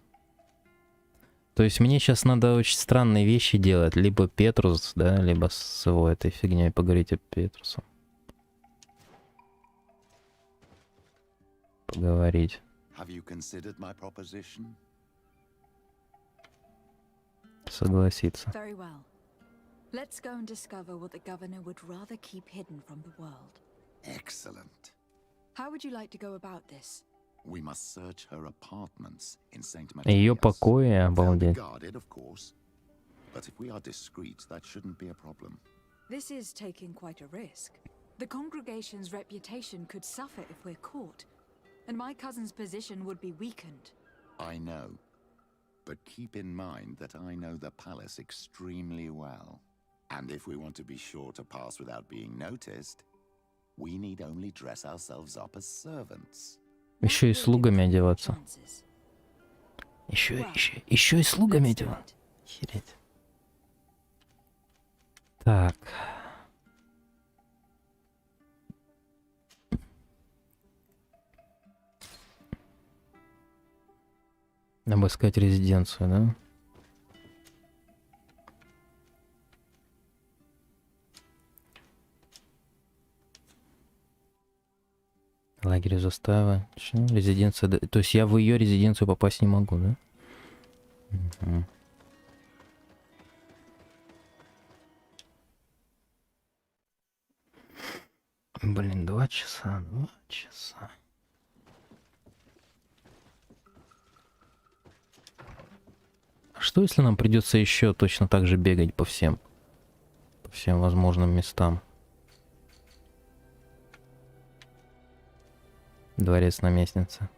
То есть мне сейчас надо очень странные вещи делать. Либо Петрус, да, либо с его этой фигней поговорить о Петрусом. Поговорить. Согласиться. Very well. Let's go and discover what the governor would rather keep hidden from the world. Excellent. How would you like to go about this? We must search her apartments in St. Ее покои, обалдеть. Guarded, of course. But if we are discreet, that shouldn't be a problem. This is taking quite a risk. The congregation's reputation could suffer if we're caught, and my cousin's position would be weakened. I know. But keep in mind that I know the palace extremely well. And if we want to be sure to pass without being noticed, we need only dress ourselves up as servants. Еще и слугами одеваться. Еще и слугами одеваться. Охереть. Так. Обыскать резиденцию, да? Лагерь заставы. Резиденция. То есть я в ее резиденцию попасть не могу, да? Угу. Блин, 2 часа, 2 часа. А что если нам придется еще точно так же бегать по всем возможным местам? Дворец наместницы.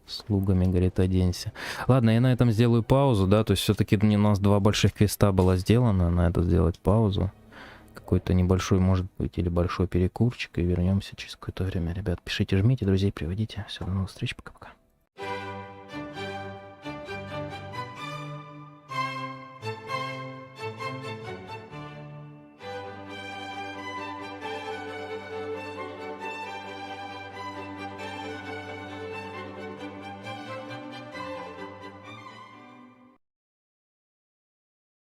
Слугами, говорит, оденься. Ладно, я на этом сделаю паузу, да, то есть все-таки у нас 2 больших квеста было сделано, на это сделать паузу. Какой-то небольшой, может быть, или большой перекурчик, и вернемся через какое-то время. Ребят, пишите, жмите, друзей приводите. Все, до новых встреч, пока-пока.